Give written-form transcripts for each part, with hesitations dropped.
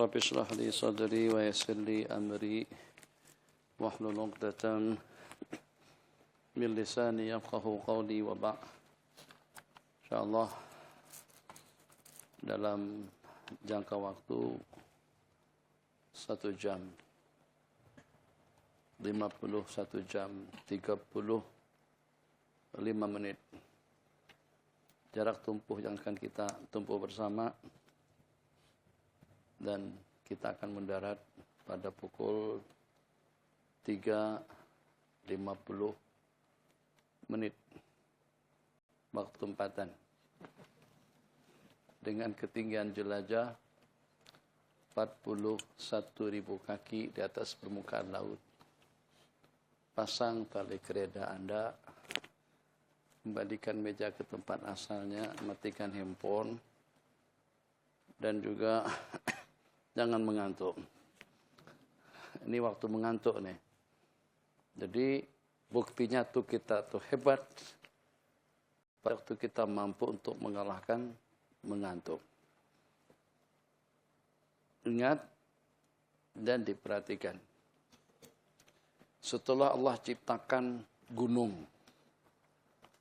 Rabbi shrah li sadri wa yassir li amri wahlul 'uqdatam min lisani yafqahu qawli wa ba'. Insyaallah dalam jangka waktu 1 jam 51 jam 35 menit jarak tempuh yang akan kita tempuh bersama, dan kita akan mendarat pada pukul 3.50 menit waktu tempatan dengan ketinggian jelajah 41.000 kaki di atas permukaan laut. Pasang tali kereta Anda, kembalikan meja ke tempat asalnya, matikan handphone, dan juga jangan mengantuk. Ini waktu mengantuk nih. Jadi buktinya tuh kita tuh hebat waktu kita mampu untuk mengalahkan mengantuk. Ingat dan diperhatikan. Setelah Allah ciptakan gunung,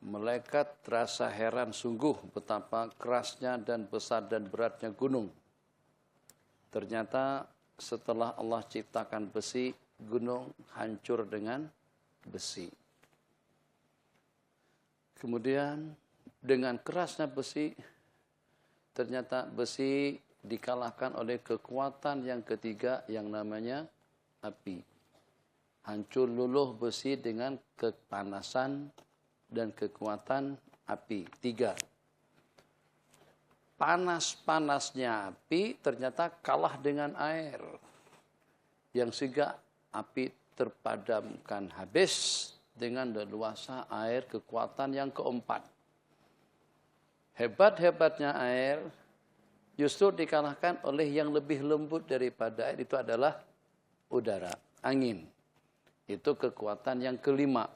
malaikat terasa heran sungguh betapa kerasnya dan besar dan beratnya gunung. Ternyata setelah Allah ciptakan besi, gunung hancur dengan besi. Kemudian dengan kerasnya besi, ternyata besi dikalahkan oleh kekuatan yang ketiga yang namanya api. Hancur luluh besi dengan kepanasan dan kekuatan api. 3. Panas-panasnya api ternyata kalah dengan air. Yang sehingga api terpadamkan habis dengan leluasa air, kekuatan yang keempat. Hebat-hebatnya air justru dikalahkan oleh yang lebih lembut daripada air, itu adalah udara, angin. Itu kekuatan yang kelima.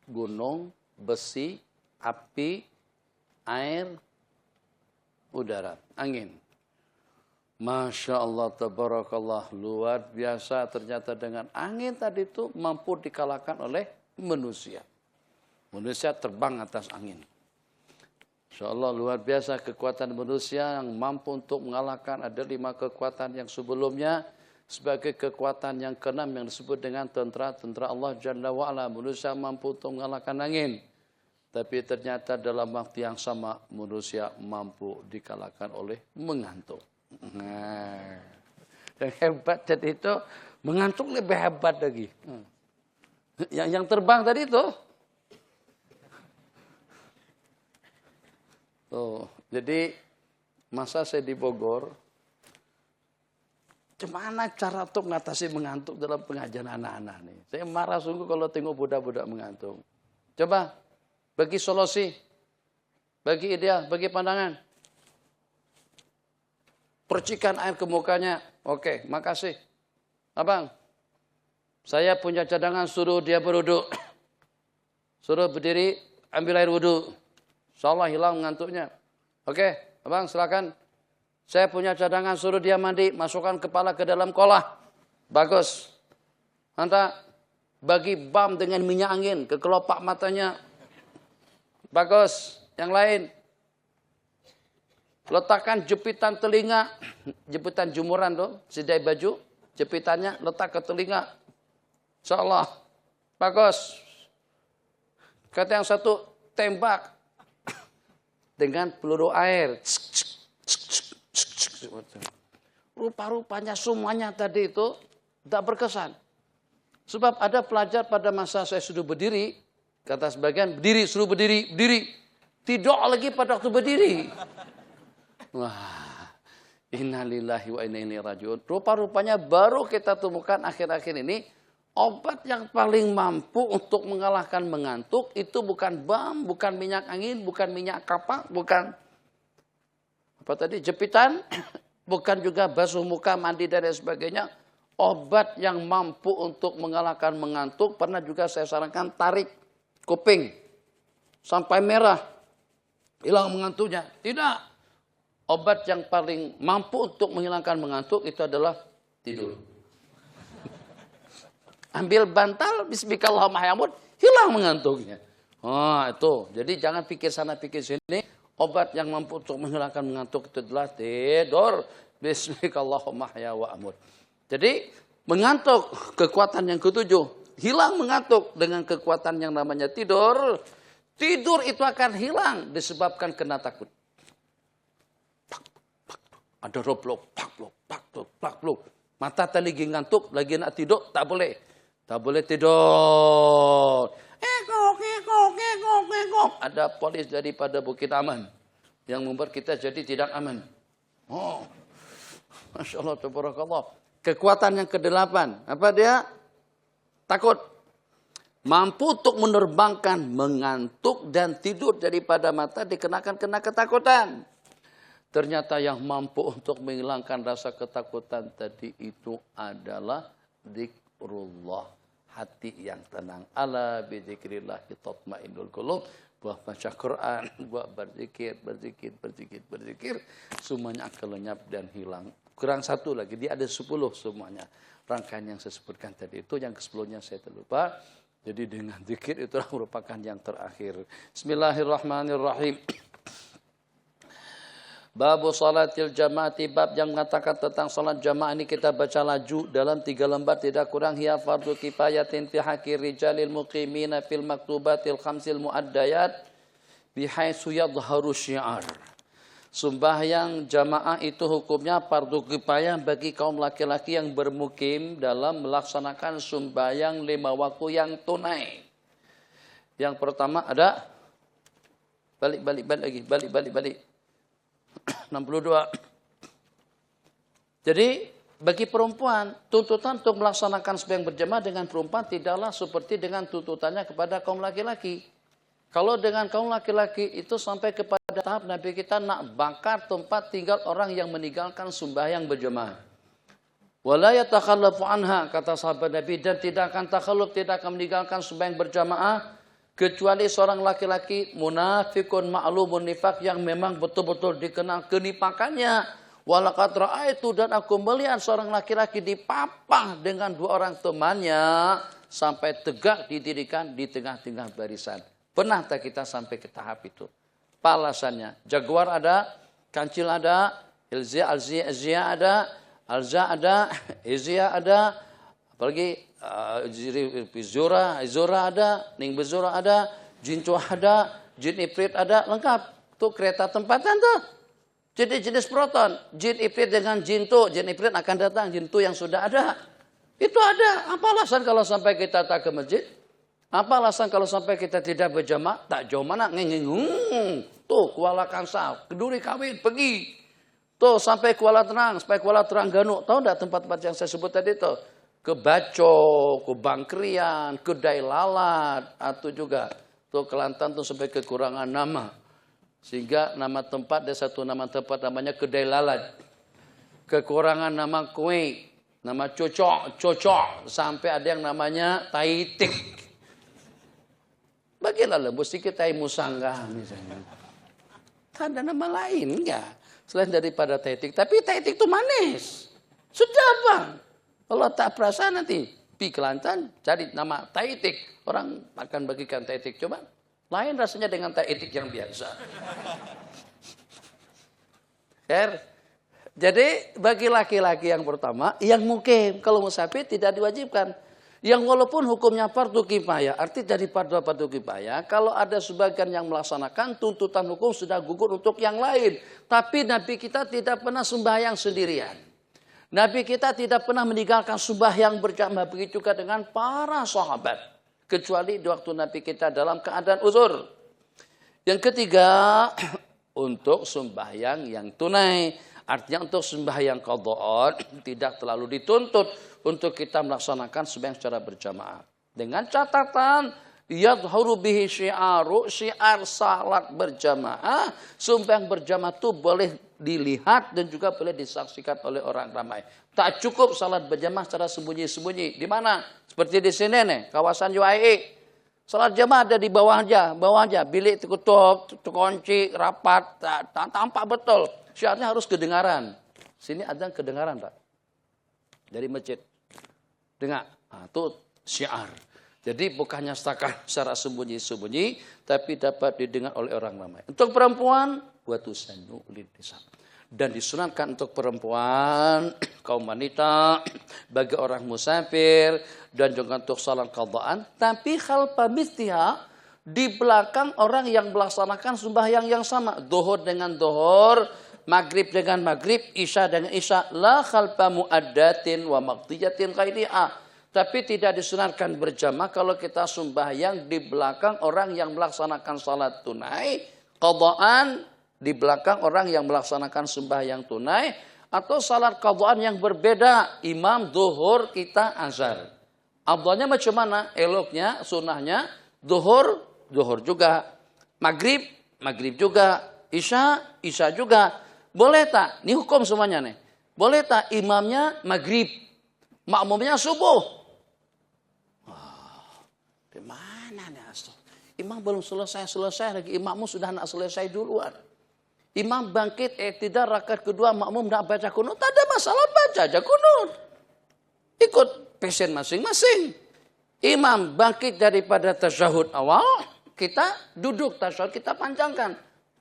Gunung, besi, api, air, udara, angin. Masya Allah, tabarakallah, luar biasa. Ternyata dengan angin tadi itu mampu dikalahkan oleh manusia. Manusia terbang atas angin. Insya Allah luar biasa kekuatan manusia yang mampu untuk mengalahkan. Ada 5 kekuatan yang sebelumnya sebagai kekuatan yang keenam yang disebut dengan tentara Allah Jalla wa'ala. Manusia mampu untuk mengalahkan angin. Tapi ternyata dalam waktu yang sama manusia mampu dikalahkan oleh mengantuk. Nah, yang hebat jadi itu mengantuk lebih hebat lagi. Yang terbang tadi itu. Tuh, jadi masa saya di Bogor, gimana cara untuk mengatasi mengantuk dalam pengajian anak-anak nih? Saya marah sungguh kalau tengok budak-budak mengantuk. Coba bagi solusi, bagi ideal, bagi pandangan. Percikan air ke mukanya. Oke, makasih. Abang, saya punya cadangan, suruh dia berwudu. Suruh berdiri, ambil air wudu. InsyaAllah hilang mengantuknya. Oke, abang silakan. Saya punya cadangan, suruh dia mandi, masukkan kepala ke dalam kolah. Bagus. Mantap. Bagi bam dengan minyak angin ke kelopak matanya. Bagus. Yang lain. Letakkan jepitan telinga. Jepitan jumuran tuh, sidai baju. Jepitannya letak ke telinga. InsyaAllah. Bagus. Kata yang satu, tembak. Dengan peluru air. Rupa-rupanya semuanya tadi itu tidak berkesan. Sebab ada pelajar pada masa saya sudah berdiri, kata sebagian, berdiri, suruh berdiri, berdiri. Tidak lagi pada waktu berdiri. Wah, innalillahi wa inna ilaihi rajiun. Rupa-rupanya baru kita temukan akhir-akhir ini, obat yang paling mampu untuk mengalahkan mengantuk itu bukan bam, bukan minyak angin, bukan minyak kapak, bukan apa tadi, jepitan, bukan juga basuh muka, mandi dan lain sebagainya. Obat yang mampu untuk mengalahkan mengantuk, pernah juga saya sarankan tarik kuping sampai merah, hilang mengantuknya. Tidak. obat yang paling mampu untuk menghilangkan mengantuk itu adalah tidur. Ambil bantal, bismillahirrahmanirrahim, hilang mengantuknya. Oh, itu. Jadi jangan pikir sana pikir sini. Obat yang mampu untuk menghilangkan mengantuk itu adalah tidur. Bismillahirrahmanirrahim. Jadi mengantuk, kekuatan yang ketujuh. Hilang mengantuk dengan kekuatan yang namanya tidur. Tidur itu akan hilang disebabkan kena takut. Ada roblok, plak. Mata tadi lagi ngantuk, lagi nak tidur, tak boleh. Tak boleh tidur. Ekok. Ada polis daripada Bukit Aman yang membuat kita jadi tidak aman. Oh, Masya Allah, tabarakallah. Kekuatan yang ke-8. Apa dia? Takut. Mampu untuk menerbangkan mengantuk dan tidur daripada mata dikenakan kena ketakutan. Ternyata yang mampu untuk menghilangkan rasa ketakutan tadi itu adalah zikrullah. Hati yang tenang. Ala bidzikrillahi tatmainnul qulub. Buah baca Quran, buah berzikir. Semuanya akan lenyap dan hilang. Kurang satu lagi, dia ada 10 semuanya. Rangkaian yang saya sebutkan tadi itu, yang ke-10-nya saya terlupa. Jadi dengan zikir itu merupakan yang terakhir. Bismillahirrahmanirrahim. Babu salatil jamaati, bab yang mengatakan tentang salat jamaah. Ini kita baca laju dalam 3 lembar tidak kurang. Hiya fardu kifayatin fi haqqi rijalil muqimina fil maktubatil khamsil muaddayat bihaitsu yadhharu syiar. Sembahyang jamaah itu hukumnya fardu kifayah bagi kaum laki-laki yang bermukim dalam melaksanakan sembahyang 5 waktu yang tunai. Yang pertama ada balik. 62. Jadi bagi perempuan tuntutan untuk melaksanakan sembahyang berjamaah dengan perempuan tidaklah seperti dengan tuntutannya kepada kaum laki-laki. Kalau dengan kaum laki-laki itu sampai kepada tahap Nabi kita nak bakar tempat tinggal orang yang meninggalkan sembahyang berjamaah. Wala yatakhallafu anha, kata sahabat Nabi, dan tidak akan takhalluf, tidak akan meninggalkan sembahyang berjamaah kecuali seorang laki-laki munafikun ma'lumun nifak yang memang betul-betul dikenal kenifakannya. Walaqad ra'aitu, dan aku melihat seorang laki-laki dipapah dengan 2 orang temannya sampai tegak didirikan di tengah-tengah barisan. Pernah tak kita sampai ke tahap itu? Alasannya, jaguar ada, kancil ada, Alzia ada, Alza ada, Izia ada, apalagi Zura ada, Ning Bezura ada, Jin Chua ada, Jin Ifrit ada, lengkap. Tuh kereta tempatan tuh. Jadi jenis proton, Jin Ifrit dengan Jin Tu, Jin Ifrit akan datang, Jin Tu yang sudah ada. Itu ada. Apa alasan kalau sampai kita tak ke masjid? Apa alasan kalau sampai kita tidak berjamaah? Tak jauh mana, tuh Kuala Kansau, Keduri Kawin, pergi. Tuh sampai Kuala Terengganu. Tahu enggak tempat-tempat yang saya sebut tadi tuh? Ke Baco, ke Bangkrian, ke Dai Lalat, atau juga tuh Kelantan tuh sampai kekurangan nama. Sehingga nama tempat, ada satu nama tempat namanya Kedai Lalat. Kekurangan nama kue, nama cocok, sampai ada yang namanya Taitik. Bagilah lembu sedikit Tai Musangga misalnya. Ada nama lain enggak? Selain daripada Taitik, tapi Taitik itu manis. Sudah bang. Kalau tak perasaan nanti pi Kelantan cari nama Taitik, orang akan bagikan Taitik, coba. Lain rasanya dengan Taitik yang biasa. Jadi bagi laki-laki yang pertama, yang mukim, kalau musafir tidak diwajibkan. Yang walaupun hukumnya fardu kifayah, arti dari fardu kifayah, kalau ada sebagian yang melaksanakan, tuntutan hukum sudah gugur untuk yang lain. Tapi Nabi kita tidak pernah sembahyang sendirian. Nabi kita tidak pernah meninggalkan sembahyang berjamaah, begitu juga dengan para sahabat. Kecuali di waktu Nabi kita dalam keadaan uzur. Yang ketiga, untuk sembahyang yang tunai. Artinya untuk sembahyang qadha tidak terlalu dituntut untuk kita melaksanakan sembahyang secara berjamaah. Dengan catatan, yadhharu bihi syi'aru, syiar salat berjamaah. Sembahyang berjamaah itu boleh dilihat dan juga boleh disaksikan oleh orang ramai. Tak cukup salat berjamaah secara sembunyi-sembunyi. Di mana? Seperti di sini nih, kawasan UAE. Salat jamaah ada di bawah aja. Bilik tertutup, terkunci, rapat, tampak betul. Syiarnya harus kedengaran. Sini adzan kedengaran, Pak. Dari masjid. Dengar. Nah, itu syiar. Jadi bukannya secara sembunyi-sembunyi, tapi dapat didengar oleh orang ramai. Untuk perempuan, watusannu lin-nisa. Dan disunatkan untuk perempuan, kaum wanita, bagi orang musafir, dan juga untuk salat qadaan. Tapi khalfa mithliha, di belakang orang yang melaksanakan sembahyang yang sama. Zuhur dengan zuhur, maghrib dengan maghrib, isya dengan isya. La khalfa muaddatin wa maqdiyatin qaidi'ah. Tapi tidak disunatkan berjamaah kalau kita sembahyang di belakang orang yang melaksanakan salat tunai, qadaan di belakang orang yang melaksanakan sembahyang tunai, atau salat qadaan yang berbeda, imam zuhur kita azhar. Afdalnya macam mana? Eloknya, sunnahnya zuhur, zuhur juga, maghrib, maghrib juga, isya juga. Boleh tak? Ini hukum semuanya nih. Boleh tak imamnya maghrib, makmumnya subuh? Mana nih Astro? Imam belum selesai lagi. Imammu sudah nak selesai duluan. Imam bangkit tidak rakaat kedua, makmum nak baca kunut. Tak ada masalah, baca aja kunut. Ikut pesen masing-masing. Imam bangkit daripada tasyahud awal, kita duduk tasyahud, kita panjangkan.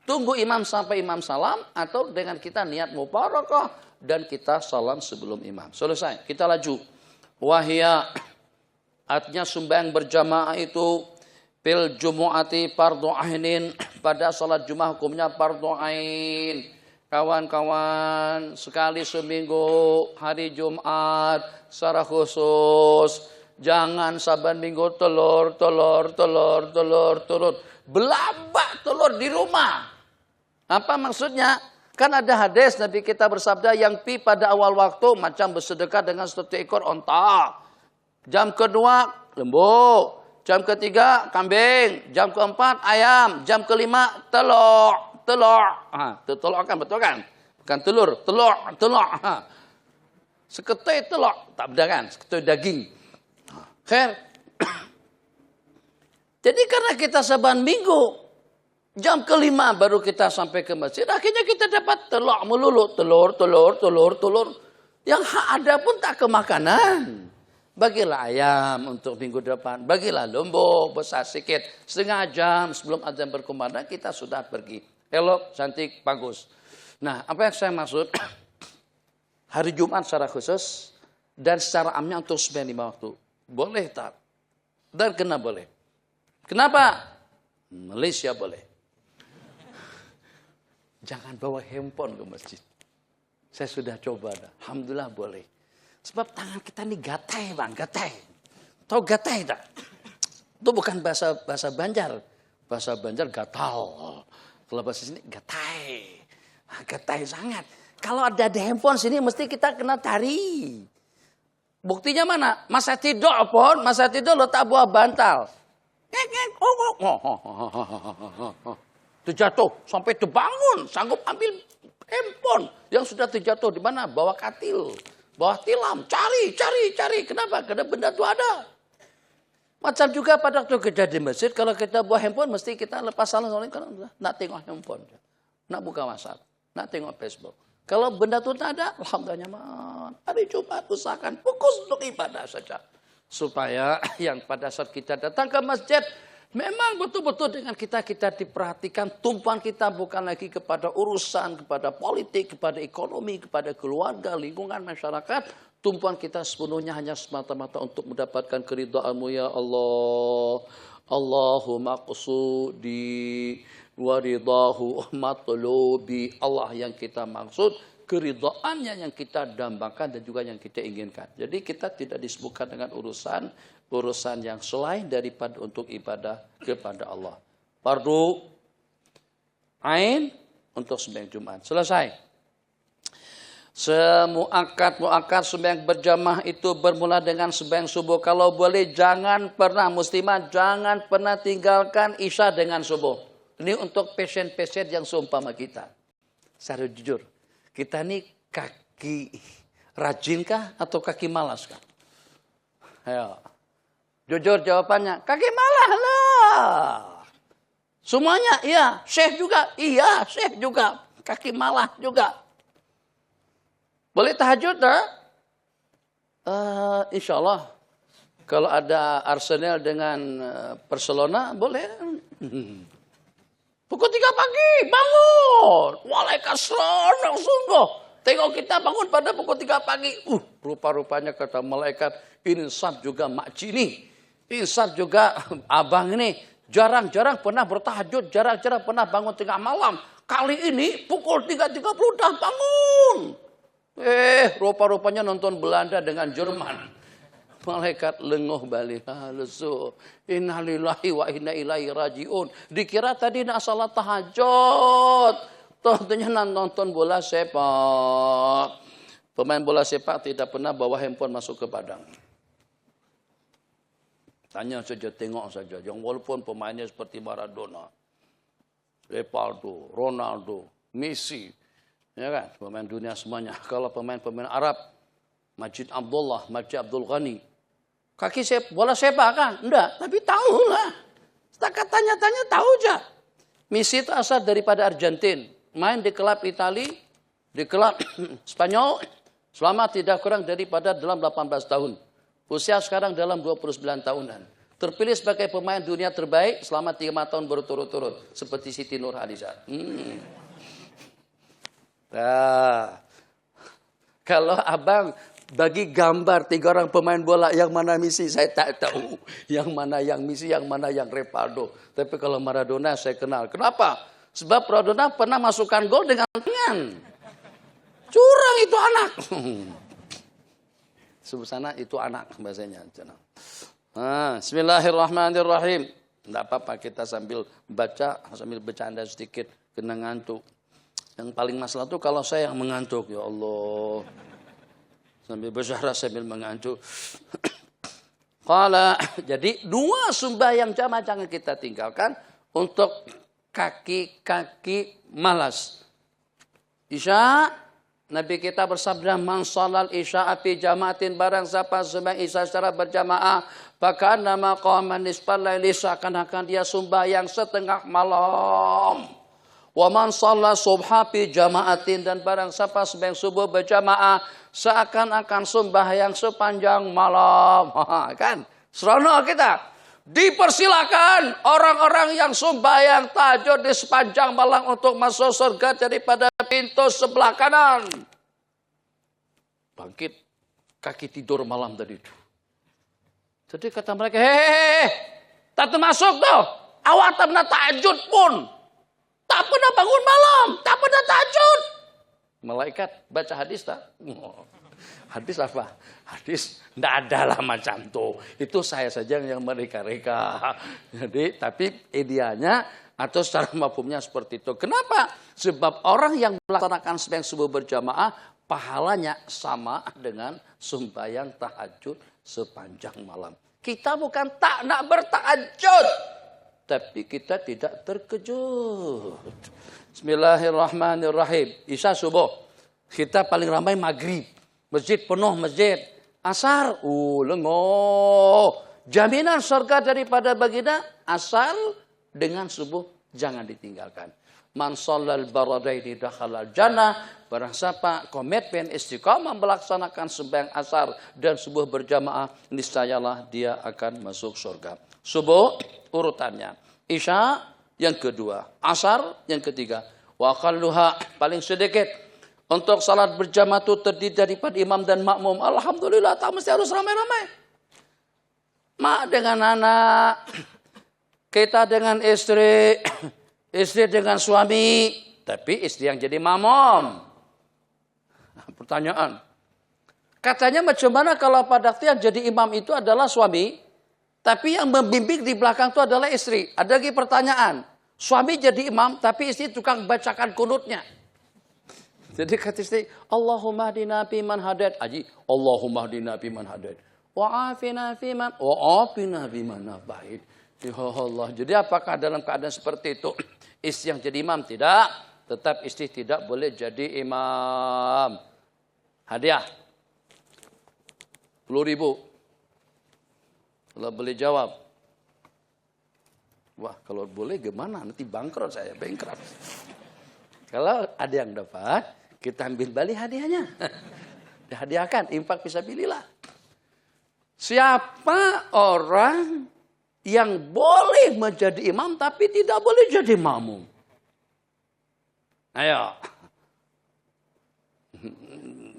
Tunggu imam sampai imam salam, atau dengan kita niat mubarakah dan kita salam sebelum imam. Selesai, kita laju. Wahia, artinya sembahyang berjamaah itu fil jumu'ati fardhu ainin, pada salat Jumat hukumnya fardhu ain. Kawan-kawan, sekali seminggu hari Jumat secara khusus, jangan saban minggu telur. Belabak telur di rumah. Apa maksudnya? Kan ada hadis Nabi kita bersabda, yang pi pada awal waktu macam bersedekah dengan satu ekor onta. Jam kedua lembu, jam ketiga kambing, jam keempat ayam, jam kelima telur. Telur kan, betul kan? Bukan telur. Seketui telur, tak beda kan? Seketui daging. Khair. Jadi karena kita saban minggu, jam kelima baru kita sampai ke masjid, akhirnya kita dapat telur melulu. Telur. Yang ada pun tak kemakanan. Bagilah ayam untuk minggu depan. Bagilah lembu besar sedikit. Setengah jam sebelum azan berkumandang kita sudah pergi. Elok, cantik, bagus. Nah, apa yang saya maksud? Hari Jumat secara khusus dan secara amnya untuk sembahyang 5 waktu. Boleh tak? Dan kena boleh. Kenapa? Malaysia boleh. Jangan bawa handphone ke masjid. Saya sudah coba dah. Alhamdulillah boleh. Sebab tangan kita ini gatai, Bang, gatai. Tahu gatai tak? Itu bukan bahasa Banjar. Bahasa Banjar gatal. Kalau bahasa sini gatai. Gatai sangat. Kalau ada di handphone sini mesti kita kena cari. Buktinya mana? Masa tidur letak buah bantal. Terjatuh sampai terbangun, sanggup ambil handphone yang sudah terjatuh di mana? Bawah katil, bawah tilam. Cari. Kenapa? Karena benda itu ada. Macam juga pada waktu kerja di masjid, kalau kita bawa handphone, mesti kita lepas salam karena nak tengok handphone, nak buka WhatsApp, nak tengok Facebook. Kalau benda itu tak ada, alhamdulillah nyaman. Hari Jumat usahakan fokus untuk ibadah saja, supaya yang pada saat kita datang ke masjid, memang betul-betul dengan kita diperhatikan. Tumpuan kita bukan lagi kepada urusan, kepada politik, kepada ekonomi, kepada keluarga, lingkungan, masyarakat. Tumpuan kita sepenuhnya hanya semata-mata untuk mendapatkan keridhaan-Mu ya Allah. Allahumma qsudi waridahu matlubi. Allah yang kita maksud, keridhaannya yang kita dambakan dan juga yang kita inginkan. Jadi kita tidak disibukkan dengan urusan yang selain daripada untuk ibadah kepada Allah. Fardu ain untuk sembahyang Jumat. Selesai. Muakkad sembahyang berjamaah itu bermula dengan sembahyang subuh. Kalau boleh jangan pernah, muslimah jangan pernah tinggalkan isya dengan subuh. Ini untuk pasien-pasien yang seumpama kita. Secara jujur, kita ini kaki rajinkah atau kaki malaskah? Ayo. Jujur jawabannya, kaki malas lah. Semuanya iya, syekh juga, iya, syekh juga. Kaki malah juga. Boleh tahajud tak? Insya Allah. Kalau ada Arsenal dengan Barcelona, boleh. Pukul 3 pagi, bangun. Waalaikumsalam, sungguh. Tengok kita bangun pada pukul 3 pagi. Rupa-rupanya kata malaikat, insaf juga Mak Cini. Insaf juga abang ini. Jarang-jarang pernah bertahajud, jarang-jarang pernah bangun tengah malam. Kali ini pukul 3.30 dah bangun. Rupa-rupanya nonton Belanda dengan Jerman. Malaikat lenguh balik. Lesu. Innalillahi wa inna ilaihi rajiun. Dikira tadi nak salat tahajud. Tentunya nonton bola sepak. Pemain bola sepak tidak pernah bawa handphone masuk ke padang. Tanya saja, tengok saja. Yang walaupun pemainnya seperti Maradona, Rivaldo, Ronaldo, Messi. Ya kan? Pemain dunia semuanya. Kalau pemain-pemain Arab, Majid Abdullah, Majid Abdul Ghani. Kaki bola sepak kan? Enggak, tapi tahu lah. Setakat tanya-tanya tahu aja. Messi itu asal daripada Argentina. Main di klub Itali, di klub Spanyol, selama tidak kurang daripada dalam 18 tahun. Usia sekarang dalam 29 tahunan. Terpilih sebagai pemain dunia terbaik selama 5 tahun berturut-turut. Seperti Siti Nurhaliza. Nah, kalau abang bagi gambar 3 orang pemain bola, yang mana Messi saya tak tahu, yang mana yang Messi, yang mana yang Rivaldo. Tapi kalau Maradona saya kenal. Kenapa? Sebab Maradona pernah masukkan gol dengan tangan. Curang itu anak. Sebesana itu anak bahasanya. Bismillahirrahmanirrahim. Tidak apa-apa kita sambil baca, sambil bercanda sedikit, kena ngantuk. Yang paling masalah itu kalau saya yang mengantuk, ya Allah. Sambil bersyarah sambil mengantuk. Jadi 2 sembahyang jamaah jangan kita tinggalkan untuk kaki-kaki malas. Isya, Nabi kita bersabda, man shalal isya fi jamaatin, barang siapa sembahyang isya secara berjamaah, bahkan nama qaman nisfal laili, seakan-akan dia sembahyang setengah malam. Wa man shalla subha fi jamaatin, dan barang siapa sembahyang subuh berjamaah, seakan-akan sembahyang sepanjang malam. Kan? Seronok kita. Dipersilakan orang-orang yang sembahyang tahajud di sepanjang malam untuk masuk surga daripada pintu sebelah kanan. Bangkit, kaki tidur malam tadi itu. Jadi kata mereka, tak termasuk tuh. Awak tak pernah tahajud pun. Tak pernah bangun malam, tak pernah tahajud. Malaikat baca hadis tak? Hadis apa? Hadis tidak ada lah macam itu. Itu saya saja yang mereka-reka. Jadi tapi ideanya atau secara mafhumnya seperti itu. Kenapa? Sebab orang yang melaksanakan sembahyang subuh berjamaah pahalanya sama dengan sembahyang tahajud sepanjang malam. Kita bukan tak nak bertahajud, tapi kita tidak terkejut. Bismillahirrahmanirrahim. Isya subuh. Kita paling ramai maghrib. Masjid penuh masjid. Asar. Lengoh. Jaminan surga daripada baginda asal dengan subuh jangan ditinggalkan. Man shallal baradaini dakhalal jannah. Barang siapa komitmen istiqamah melaksanakan sembahyang asar dan subuh berjamaah, niscayalah dia akan masuk surga. Subuh urutannya. Isya yang kedua, asar yang ketiga. Wa qalluha paling sedikit. Untuk salat berjamaah itu terdiri daripada imam dan makmum. Alhamdulillah, tak mesti harus ramai-ramai. Mak dengan anak, kita dengan istri, istri dengan suami, tapi istri yang jadi makmum. Pertanyaan, katanya macam mana kalau pada waktu yang jadi imam itu adalah suami, tapi yang membimbing di belakang itu adalah istri. Ada lagi pertanyaan, suami jadi imam, tapi istri tukang bacakan kunutnya. Jadi kata istri, Allahumma hdina fiman hadait. Aji, Allahumma hdina fiman hadait. Wa'afina fiman, wa'afina fiman nabait. Ya Allah. Jadi apakah dalam keadaan seperti itu istri yang jadi imam? Tidak. Tetap istri tidak boleh jadi imam. Hadiah 10.000. Kalau boleh jawab. Wah, kalau boleh gimana? Nanti bangkrut saya, bankrupt. Kalau ada yang dapat, kita ambil balik hadiahnya. Dihadiahkan, infak fisabilillah. Siapa orang yang boleh menjadi imam tapi tidak boleh jadi makmum? Ayo.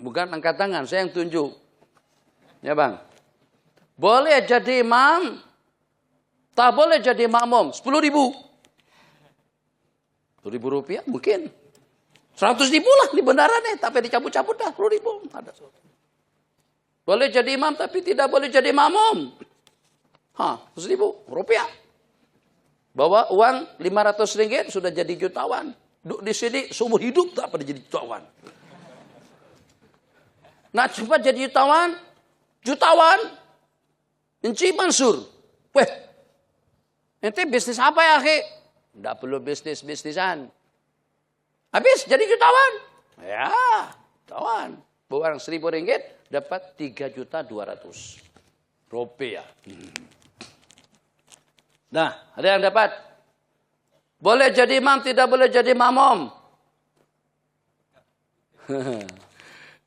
Bukan angkat tangan, saya yang tunjuk. Ya bang. Boleh jadi imam, tak boleh jadi makmum. 10.000. 10.000 rupiah mungkin. 100.000 lah di bendaran nih, tapi dicabut-cabut dah 10.000. Ada. Boleh jadi imam tapi tidak boleh jadi makmum. 100.000 rupiah. Bawa uang 500 ringgit sudah jadi jutawan. Duduk di sini seumur hidup tak pernah jadi jutawan. Nah cepat jadi jutawan. Jutawan. Encik Mansur. Weh. Ente bisnis apa ya akhi? Tidak perlu bisnis-bisnisan. Habis jadi jutawan. Ya, jutawan. Bawa uang 1.000 ringgit dapat 3.200.000 rupiah. Nah, ada yang dapat? Boleh jadi imam, tidak boleh jadi makmum.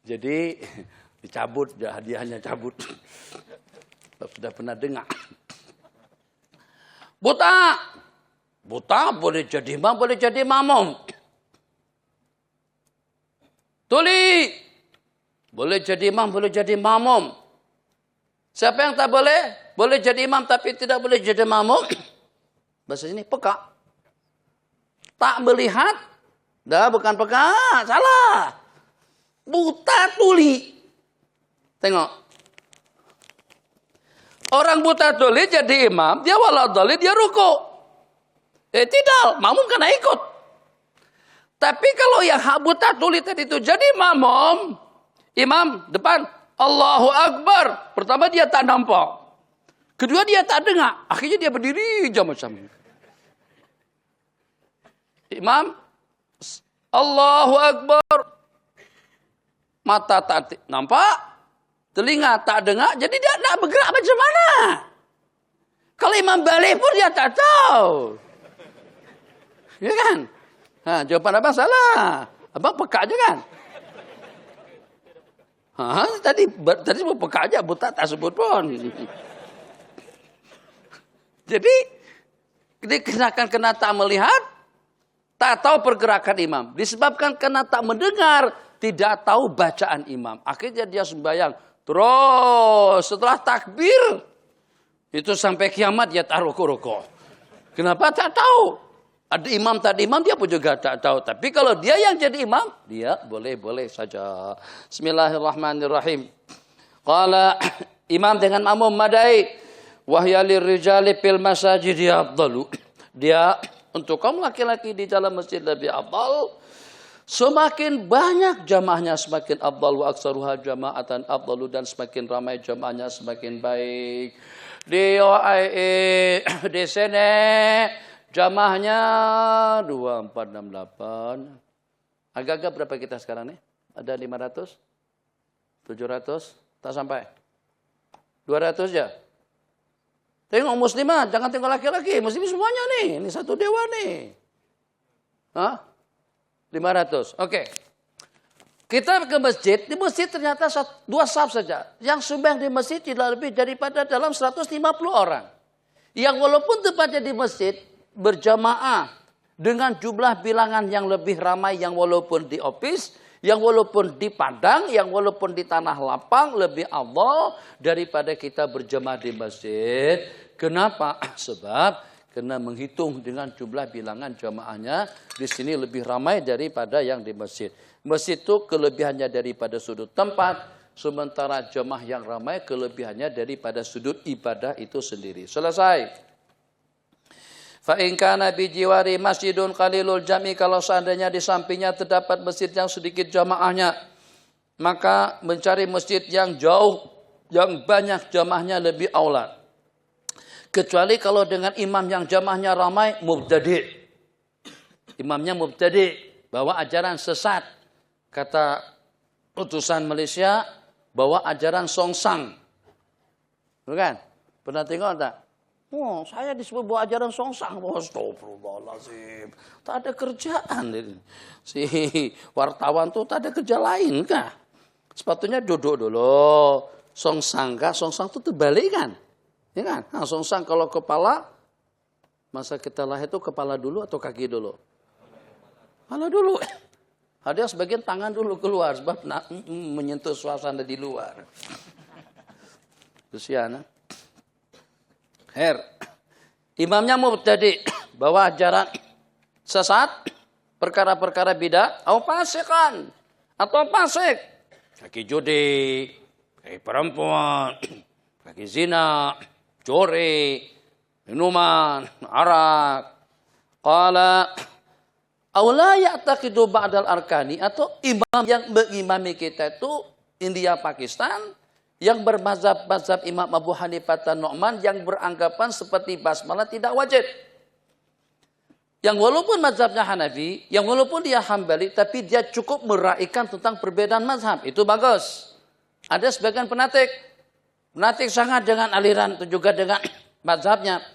Jadi dicabut, hadiahnya cabut. Sudah pernah dengar. Buta. Buta boleh jadi imam, boleh jadi makmum. Tuli. Boleh jadi imam, boleh jadi makmum. Siapa yang tak boleh? Boleh jadi imam tapi tidak boleh jadi makmum. Bahasa sini peka. Tak melihat. Dah bukan peka, salah. Buta tuli. Tengok. Orang buta tuli jadi imam, dia waladhali, dia ruku. Tidak, makmum kena ikut. Tapi kalau yang buta tuli tadi itu jadi makmum, imam depan, Allahu Akbar. Pertama dia tak nampak. Kedua dia tak dengar. Akhirnya dia berdiri aja macam ini. Imam, Allahu Akbar. Mata tak nampak. Telinga tak dengar. Jadi dia nak bergerak macam mana? Kalau imam balik pun dia tak tahu. Ya kan? Jawapan abang salah. Abang peka je kan? Tadi semua peka aja, buta tak sebut pun. Jadi, dikenakan kena tak melihat, tak tahu pergerakan imam. Disebabkan kena tak mendengar, tidak tahu bacaan imam. Akhirnya dia sembahyang. Terus, setelah takbir, itu sampai kiamat dia tak rukuk-rukuk. Kenapa? Tak tahu. Ada imam, tak ada imam, dia pun juga tak tahu. Tapi kalau dia yang jadi imam, dia boleh-boleh saja. Bismillahirrahmanirrahim. Qala imam dengan makmum madai. Wahyalir rijali fil masajid afdalu. Dia untuk kaum laki-laki di dalam masjid lebih afdal. Semakin banyak jamaahnya semakin afdal, wa aksaruha jama'atan afdalu, dan semakin ramai jamaahnya semakin baik. Di sini jamaahnya 2468. Agak-agak berapa kita sekarang nih? Ada 500? 700? Tak sampai? 200 ya? Tengok muslimah, jangan tengok laki-laki. Muslim semuanya nih. Ini satu dewa nih. 500. Oke. Kita ke masjid. Di masjid ternyata 2 saf saja. Yang sumbang di masjid tidak lebih daripada dalam 150 orang. Yang walaupun tempatnya di masjid berjamaah dengan jumlah bilangan yang lebih ramai, yang walaupun di office, yang walaupun di padang, yang walaupun di tanah lapang, lebih afdal daripada kita berjamaah di masjid. Kenapa? Sebab kena menghitung dengan jumlah bilangan jamaahnya di sini lebih ramai daripada yang di masjid. Masjid itu kelebihannya daripada sudut tempat, sementara jamaah yang ramai kelebihannya daripada sudut ibadah itu sendiri. Selesai. Fa in kana bi jiwari masjidun qalilul jami, kalau seandainya di sampingnya terdapat masjid yang sedikit jamaahnya, maka mencari masjid yang jauh, yang banyak jamaahnya lebih aula. Kecuali kalau dengan imam yang jamaahnya ramai, mubtadi'. Imamnya mubtadi', bawa ajaran sesat. Kata utusan Malaysia, bawa ajaran songsang. Bukan? Pernah tengok tak? Oh, saya disebut bawa ajaran songsang. Astagfirullahaladzim. Tak ada kerjaan. Si wartawan tuh tak ada kerja lain kah? Sepatutnya duduk dulu. Songsang kah? Songsang tuh terbalik kan? Ya kan? Nah, songsang kalau kepala, masa kita lahir itu kepala dulu atau kaki dulu? Kepala dulu. Ada sebagian tangan dulu keluar sebab menyentuh suasana di luar. Kesian. Imamnya mubtadi, bawa ajaran sesat, perkara-perkara bidah, atau fasikan, atau fasik, kaki judi, kaki perempuan, kaki zina, curi, minuman, arak. Qala aula ya'taqidu ba'dal arkani, atau imam yang mengimami kita itu India Pakistan, yang bermazhab Imam Abu Hanifah dan Nu'man, yang beranggapan seperti basmalah tidak wajib. Yang walaupun mazhabnya Hanafi, yang walaupun dia Hambali, tapi dia cukup meraihkan tentang perbedaan mazhab. Itu bagus. Ada sebagian penatik sangat dengan aliran itu juga dengan mazhabnya.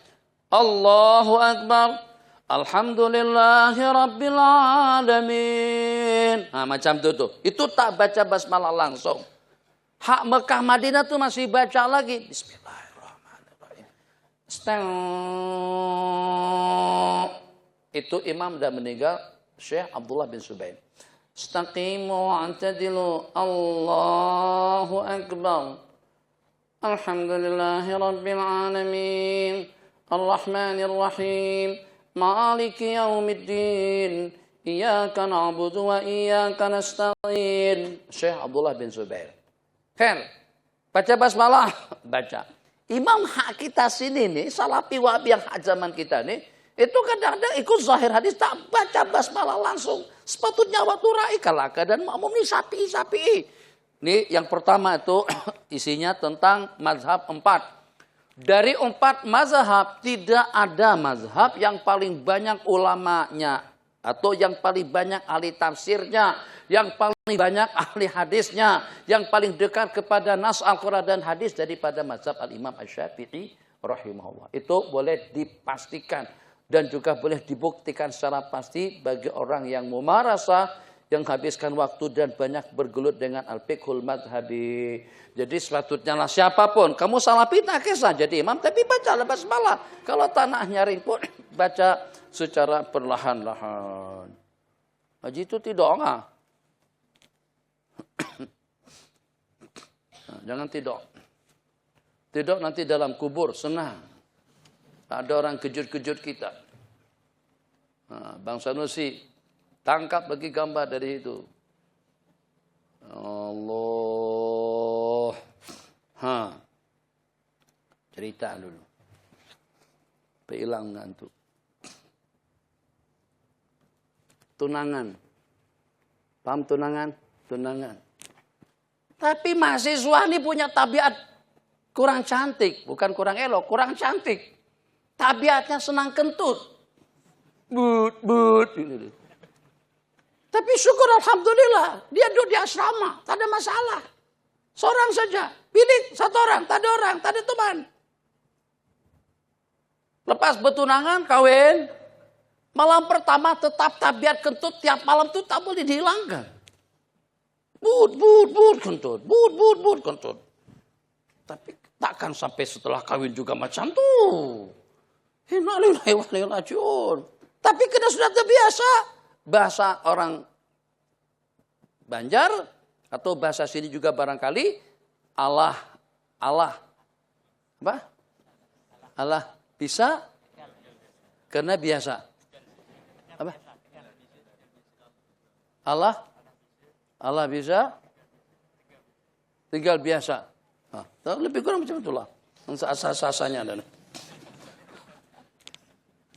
Allahu Akbar. Alhamdulillahi Rabbil Alamin. Nah, macam itu tuh. Itu tak baca basmalah langsung. Hak Mekah Madinah tuh masih baca lagi. Bismillahirrahmanirrahim. Itu imam dah meninggal, Syekh Abdullah bin Subain. Istaqimu antadilu. Allahu Akbar. Alhamdulillahi Rabbil Alamin. Ar-Rahmanir-Rahim. Maliki yaumiddin. Iyyaka na'budu wa iyyaka nasta'in. Syekh Abdullah bin Subain. Baca basmalah, baca. Imam hak kita sini nih, Salafi Wahabi yang hak zaman kita nih, itu kadang-kadang ikut zahir hadis, tak baca basmalah langsung. Sepatutnya waktu ra'i kalaka dan makmum ini sapi. Ini yang pertama itu isinya tentang mazhab 4. Dari 4 mazhab, tidak ada mazhab yang paling banyak ulamanya, atau yang paling banyak ahli tafsirnya, yang paling banyak ahli hadisnya, yang paling dekat kepada nas Al-Quran dan hadis daripada mazhab Al-Imam Asy-Syafi'i rahimahullah. Itu boleh dipastikan dan juga boleh dibuktikan secara pasti bagi orang yang mumarasah, yang habiskan waktu dan banyak bergelut dengan al-fiqhul madhabi. Jadi sepatutnya lah siapapun, kamu Salafi tak kisah jadi imam, tapi baca basmalah. Kalau tanah nyaring pun baca secara perlahan-lahan. Haji itu tidak enggak. Nah, jangan tidak. Tidak nanti dalam kubur senang. Ada orang kejut-kejut kita. Nah, Bang Sanusi tangkap bagi gambar dari itu. Allah. Cerita dulu. Hilang ngantuk. Tunangan. Paham tunangan? Tunangan. Tapi mahasiswa ini punya tabiat kurang cantik. Bukan kurang elok, kurang cantik. Tabiatnya senang kentut. But. Tapi syukur alhamdulillah. Dia duduk di asrama. Tak ada masalah. Seorang saja. Pilih satu orang. Tak ada orang. Tak ada teman. Lepas bertunangan, kawin. Malam pertama tetap tabiat kentut. Tiap malam itu tak boleh dihilangkan. But kentut. But kentut. Tapi takkan sampai setelah kawin juga macam tuh. Innalillahi wa inna ilaihi raji'un. Tapi kita sudah terbiasa. Bahasa orang Banjar atau bahasa sini juga barangkali Allah apa? Allah bisa karena biasa. Apa? Allah bisa tinggal biasa. Nah, lebih kurang macam itulah. Asas-asasnya dan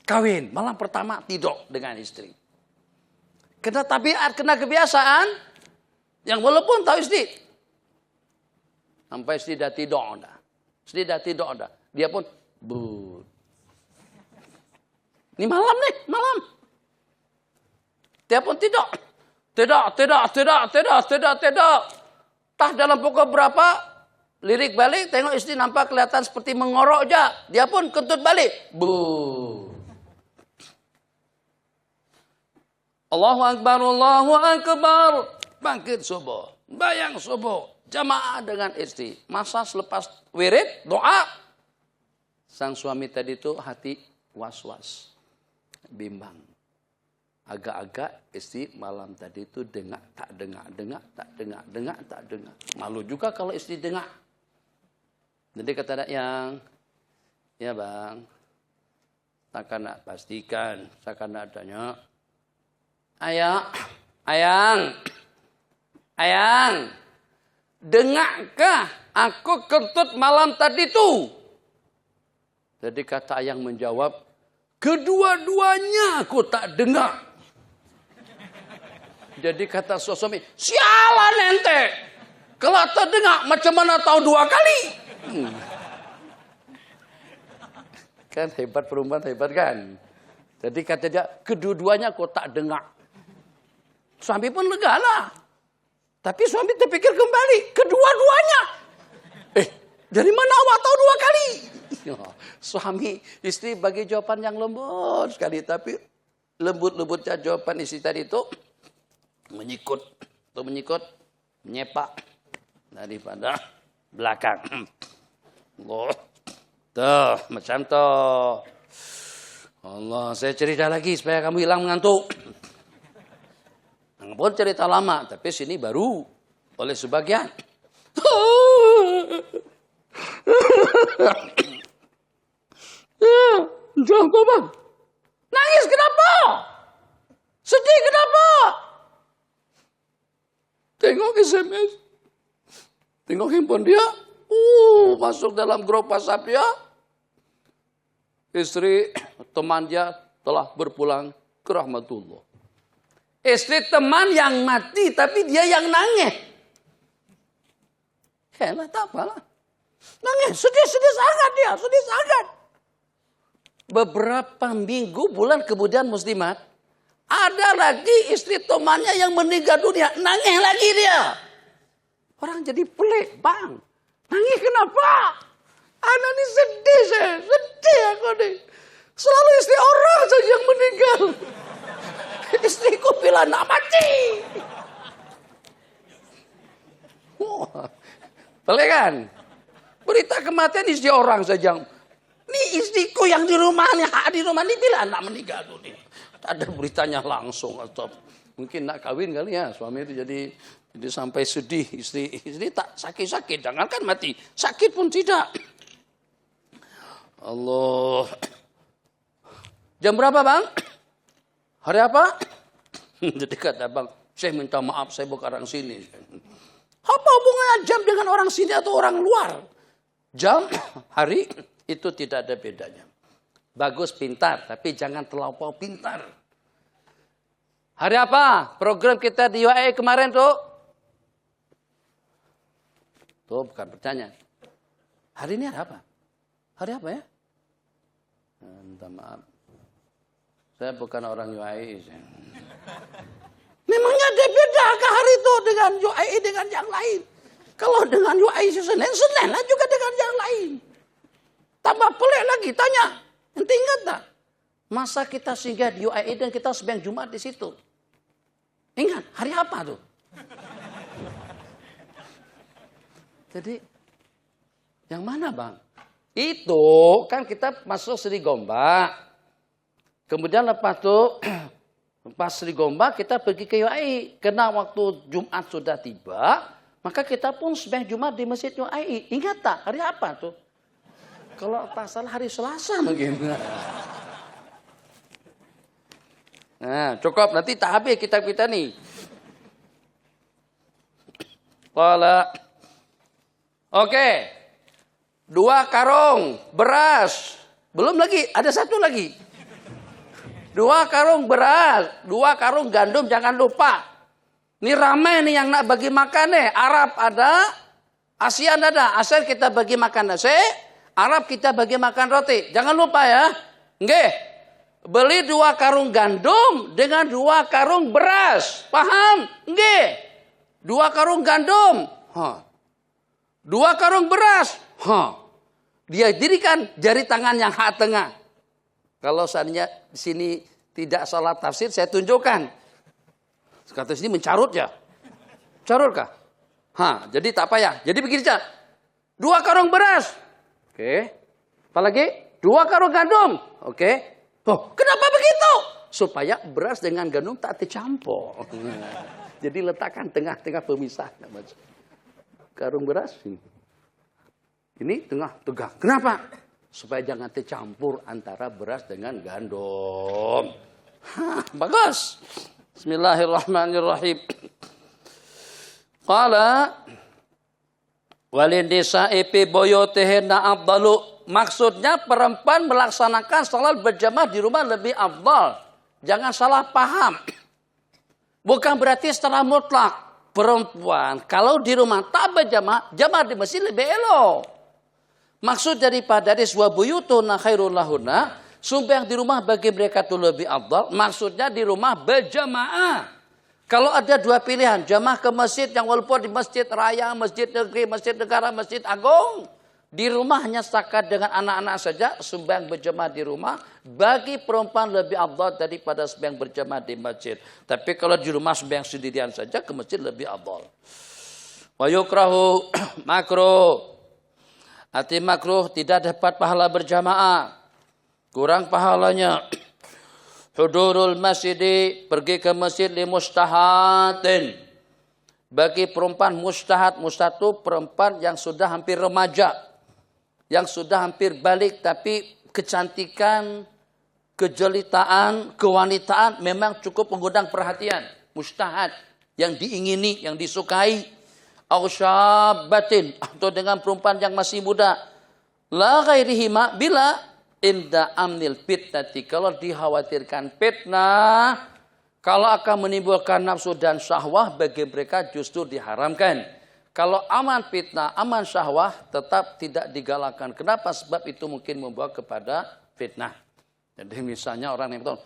kawin malam pertama tidur dengan istri. Kena tabiat, kena kebiasaan. Yang walaupun tahu istri. Sampai istri dah tidur dah. Istri dah tidur dah. Dia pun but. Ini malam nih, malam. Dia pun tidur. Tidak. Tah dalam pukul berapa? lirik balik, tengok istri nampak kelihatan seperti mengorok aja. Dia pun kentut balik. Bu. Allahu Akbar, Allahu Akbar. Bangkit subuh. Bayang subuh. Jamaah dengan istri. Masa selepas wirid, doa. Sang suami tadi itu hati was-was. Bimbang. Agak-agak istri malam tadi itu dengak, tak dengak, tak dengak. Malu juga kalau istri dengak. Jadi kata yang, ya bang, takkan nak pastikan, takkan nak tanya. Ayang, dengakkah aku kentut malam tadi itu? Jadi kata ayang menjawab, kedua-duanya aku tak dengar. Jadi kata suami, sialan ente. Kalau tak dengar, macam mana tahu 2 kali? Kan hebat perempuan, hebat kan? Jadi kata dia, kedua-duanya aku tak dengar. Suami pun lega lah. Tapi suami terpikir kembali, kedua-duanya. Dari mana awak tahu 2 kali? Suami, istri bagi jawaban yang lembut sekali. Tapi lembut-lembutnya jawaban istri tadi itu menyikut, menyepak daripada belakang. Allah, tuh macam tuh. Allah, saya cerita lagi supaya kamu hilang mengantuk. Pun cerita lama, tapi sini baru oleh sebagian. Jangan bang, nangis kenapa? Sedih kenapa? Tengok SMS, tengok handphone dia, masuk dalam grup WhatsApp dia. Istri teman dia telah berpulang ke rahmatullah. Istri teman yang mati, tapi dia yang nangis. Hebat apalah. Nangis, sedih sangat dia, sedih sangat. Beberapa minggu, bulan kemudian muslimat, ada lagi istri temannya yang meninggal dunia, nangis lagi dia. Orang jadi pelik, bang. Nangis kenapa? Anak ini sedih saya, sedih aku nih. Selalu istri orang saja yang meninggal. Istriku bilang nak mati. Pelik kan? Berita kematian istri orang saja. Ini istriku yang di rumah ini bilang nak meninggal dunia. Ada beritanya langsung atau mungkin nak kawin kali ya, suami itu jadi sampai sedih, istri tak sakit-sakit, jangankan mati, sakit pun tidak. Allah. Jam berapa bang? Hari apa? Jadi kata bang, saya minta maaf, saya bukan orang sini. Apa hubungannya jam dengan orang sini atau orang luar? Jam, hari itu tidak ada bedanya. Bagus, pintar, tapi jangan terlampau pintar. Hari apa? Program kita di UAE kemarin tuh. Tuh bukan pertanyaan. Hari ini hari apa? Hari apa ya? Minta maaf. Saya bukan orang UAE. Memangnya ada beda ke hari itu dengan UAE dengan yang lain? Kalau dengan UAE Senin lah juga dengan yang lain. Tambah pelik lagi, tanya. Nanti ingat tak? Masa kita singgah di UAE dan kita sembahyang Jumat di situ. Ingat, hari apa tuh? Jadi, yang mana bang? Itu kan kita masuk Sri Gombak. Kemudian lepas itu, pas Sri Gombak kita pergi ke UAE. Karena waktu Jumat sudah tiba, maka kita pun sembahyang Jumat di Masjid UAE. Ingat tak? Hari apa tuh? Kalau tak salah hari Selasa mungkin. Nah, cukup. Nanti tak habis kitab kita nih. Oke. 2 karung beras. Belum lagi. Ada 1 lagi. 2 karung beras. 2 karung gandum. Jangan lupa. Ini ramai nih yang nak bagi makan nih. Arab ada. ASEAN ada. ASEAN kita bagi makan nasi. Arab kita bagi makan roti. Jangan lupa ya. Nggih. Beli 2 karung gandum dengan 2 karung beras. Paham? Nggih. 2 karung gandum. 2 2 karung beras. Dia dirikan jari tangan yang tengah. Kalau seandainya di sini tidak salah tafsir, saya tunjukkan. Kata sini mencarut ya. Carut kah? Jadi tak payah. Jadi begini saja. 2 karung beras. Oke. Apalagi 2 karung gandum. Oke. Kenapa begitu? Supaya beras dengan gandum tak tercampur. Jadi letakkan tengah-tengah pemisah. Karung beras ini tengah. Kenapa? Supaya jangan tercampur antara beras dengan gandum. Bagus. Bismillahirrahmanirrahim. Qala walinisa'i fi buyutihinna afdalu. Maksudnya perempuan melaksanakan salat berjamaah di rumah lebih afdal. Jangan salah paham. Bukan berarti secara mutlak perempuan kalau di rumah tak berjamaah, jamaah di masjid lebih elok. Maksud daripada hadis wa buyutuna khairul lahunna, sembahyang di rumah bagi mereka itu lebih afdal. Maksudnya di rumah berjamaah. Kalau ada 2 pilihan, jamaah ke masjid yang walaupun di masjid raya, masjid negeri, masjid negara, masjid agung. Di rumah hanya setakat dengan anak-anak saja, sembahyang berjamaah di rumah. Bagi perempuan lebih afdal daripada sembahyang berjamaah di masjid. Tapi kalau di rumah sembahyang sendirian saja, ke masjid lebih afdal. Wa yukrahu makruh. Arti makruh tidak dapat pahala berjamaah. Kurang pahalanya. Hudurul masjidi, pergi ke masjid li mustahatin. Bagi perempuan mustahad itu perempuan yang sudah hampir remaja. Yang sudah hampir balik tapi kecantikan, kejelitaan, kewanitaan memang cukup mengundang perhatian. Mustahad, yang diingini, yang disukai. Ausyabatin, atau dengan perempuan yang masih muda. La ghairihima bila inda amnil fitnati, kalau dikhawatirkan fitnah, kalau akan menimbulkan nafsu dan syahwah, bagi mereka justru diharamkan. Kalau aman fitnah, aman syahwah, tetap tidak digalakkan. Kenapa? Sebab itu mungkin membawa kepada fitnah. Jadi misalnya orang yang betul,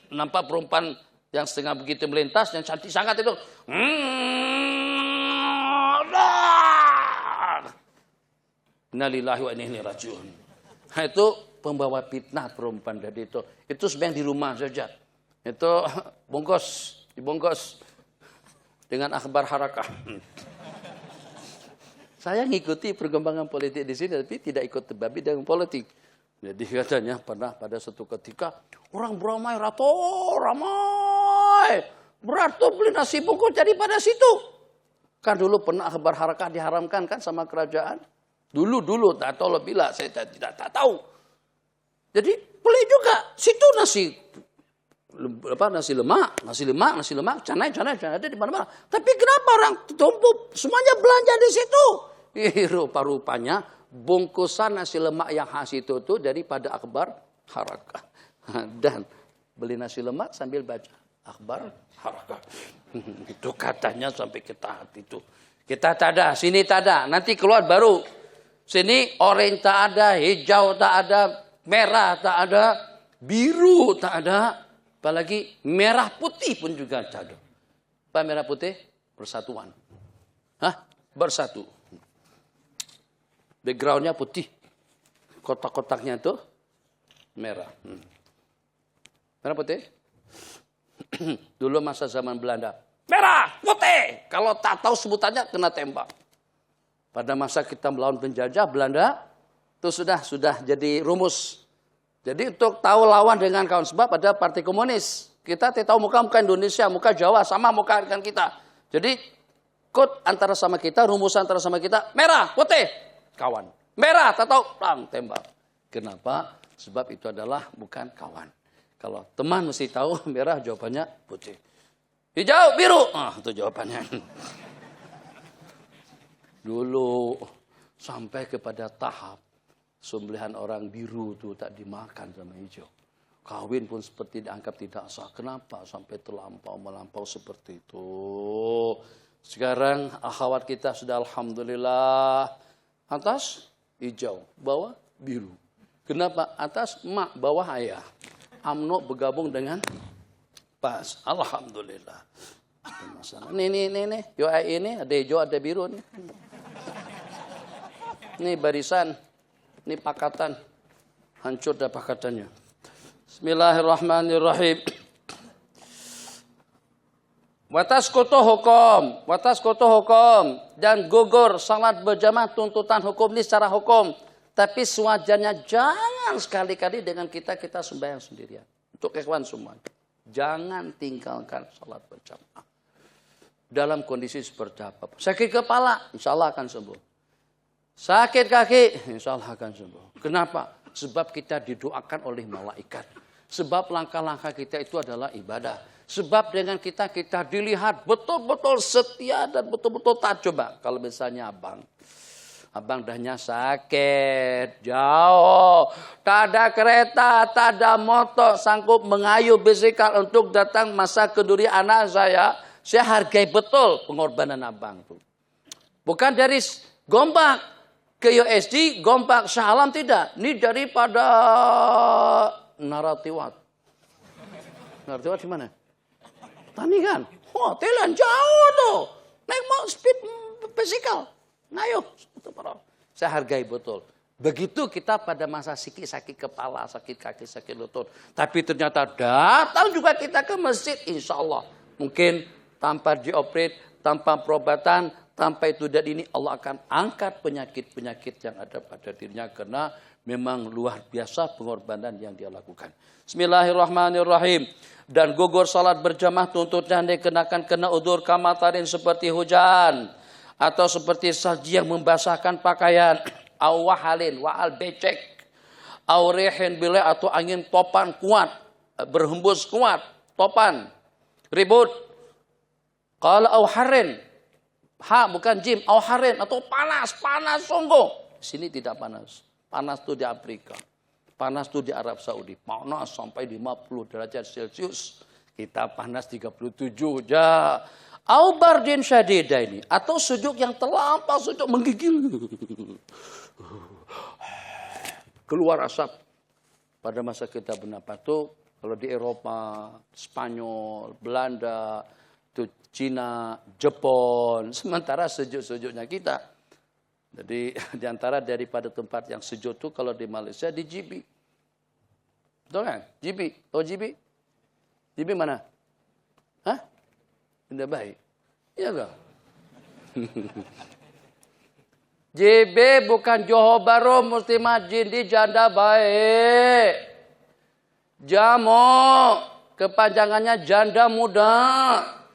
nampak perempuan yang setengah begitu melintas, yang cantik sangat itu, innalillahi wa inna ilaihi rajiun. Itu pembawa fitnah perempuan dari itu. Itu sebenarnya di rumah saja. Itu dibungkus dengan akhbar harakah. Saya ngikuti perkembangan politik di sini, tapi tidak ikut terbabi dengan politik. Jadi katanya pernah pada suatu ketika orang beramai ramai. Berat tuh beli nasi bungkus jadi pada situ. Kan dulu pernah akhbar harakah diharamkan kan sama kerajaan. Dulu tak tahu lebih lah, saya tidak tahu. Jadi beli juga situ nasi lemak, canai ada di mana-mana. Tapi kenapa orang tumpuk semuanya belanja di situ? Rupa-rupanya bungkusan nasi lemak yang khas itu tuh daripada akhbar harakah. Dan beli nasi lemak sambil baca akhbar harakah. Itu katanya sampai kita hati itu. Kita tak ada, sini tak ada, nanti keluar baru. Sini orange tak ada, hijau tak ada, merah tak ada, biru tak ada, apalagi merah putih pun juga tak ada. Apa merah putih? Persatuan. Bersatu. Backgroundnya putih. Kotak-kotaknya itu merah. Merah putih. Dulu masa zaman Belanda. Merah, putih. Kalau tak tahu sebutannya kena tembak. Pada masa kita melawan penjajah Belanda, itu sudah jadi rumus. Jadi untuk tahu lawan dengan kawan sebab ada partai komunis. Kita tahu muka Indonesia, muka Jawa, sama muka dengan kita. Jadi kod antara sama kita, rumus antara sama kita, merah, putih, kawan. Merah, tak tahu, tembak. Kenapa? Sebab itu adalah bukan kawan. Kalau teman mesti tahu, merah jawabannya putih. Hijau, biru, itu jawabannya. Dulu sampai kepada tahap sembelihan orang biru itu tak dimakan sama hijau. Kawin pun seperti dianggap tidak sah. Kenapa sampai melampau seperti itu? Sekarang akhwat kita sudah alhamdulillah atas hijau, bawah biru. Kenapa? Atas emak, bawah ayah. UMNO bergabung dengan PAS. Alhamdulillah. Nih. UI ini ada hijau, ada biru nih. Ini barisan, ini pakatan. Hancur dah pakatannya. Bismillahirrahmanirrahim. Watas koto hukum dan gugur salat berjamaah tuntutan hukum ini secara hukum. Tapi sewajarnya jangan sekali-kali dengan kita sembahyang sendirian. Untuk ikhwan semua. Jangan tinggalkan salat berjamaah. Dalam kondisi seperti apa. Sakit kepala, insya Allah akan sembuh. Sakit kaki, insya Allah akan sembuh. Kenapa? Sebab kita didoakan oleh malaikat. Sebab langkah-langkah kita itu adalah ibadah. Sebab dengan kita dilihat betul-betul setia dan betul-betul taat. Coba kalau misalnya abang dahnya sakit, jauh, tak ada kereta, tak ada motor, sanggup mengayuh bisikal untuk datang masa kenduri anak saya hargai betul pengorbanan abang tuh. Bukan dari Gombak ke USD, Gombak Salam tidak. Ini daripada Naratiwat. Naratiwat di mana? Tani kan? Hotelan jauh tuh. Naik mau speed bisikal. Ayo. Saya hargai betul. Begitu kita pada masa sakit kepala, sakit kaki, sakit lutut. Tapi ternyata datang juga kita ke masjid. Insya Allah. Mungkin tanpa dioperate, tanpa perobatan, tanpa itu dan ini Allah akan angkat penyakit-penyakit yang ada pada dirinya. Karena memang luar biasa pengorbanan yang dia lakukan. Bismillahirrahmanirrahim. Dan gugur salat berjamaah tuntutan dikenakan kena udzur kamatarin seperti hujan. Atau seperti salji yang membasahkan pakaian. Au wahalin, wa'al becek. Au rihin bila atau angin topan kuat. Berhembus kuat, topan. Ribut. Qala au harin. Ha bukan jim, au harin. Atau panas sungguh. Di sini tidak panas. Panas itu di Afrika. Panas itu di Arab Saudi. Panas sampai 50 derajat Celcius. Kita panas 37 aja. Au bardin syadida ini. Atau sejuk yang terlampau, sejuk menggigil. Keluar asap. Pada masa kita bernapas itu, kalau di Eropa, Spanyol, Belanda, itu Cina, Jepun. Sementara sejuk-sejuknya kita. Jadi di antara daripada tempat yang sejuk itu kalau di Malaysia di JB. Betul kan? JB. Oh JB? JB mana? Hah? Tidak baik. Iya enggak? JB bukan Johor Bahru Muslimat Jindi Janda Baik. Jamo. Kepanjangannya janda muda.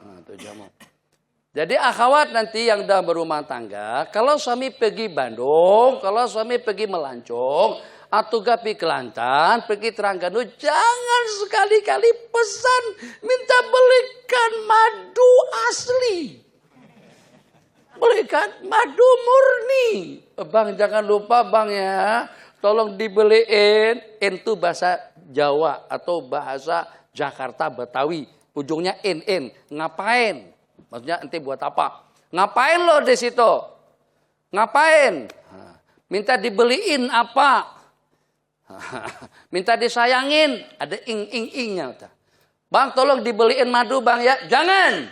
Nah, itu jamo. Jadi akhwat nanti yang dah berumah tangga, kalau suami pergi Bandung, kalau suami pergi Melancong, atau pergi Kelantan, pergi Terengganu, jangan sekali-kali pesan minta belikan madu asli. Belikan madu murni. Bang jangan lupa bang ya, tolong dibeliin. Itu bahasa Jawa atau bahasa Jakarta Betawi. Ujungnya in. Ngapain? Maksudnya ente buat apa? Ngapain lo di situ? Ngapain? Minta dibeliin apa? Minta disayangin. Ada ing-ing-ingnya. Bang tolong dibeliin madu bang ya. Jangan.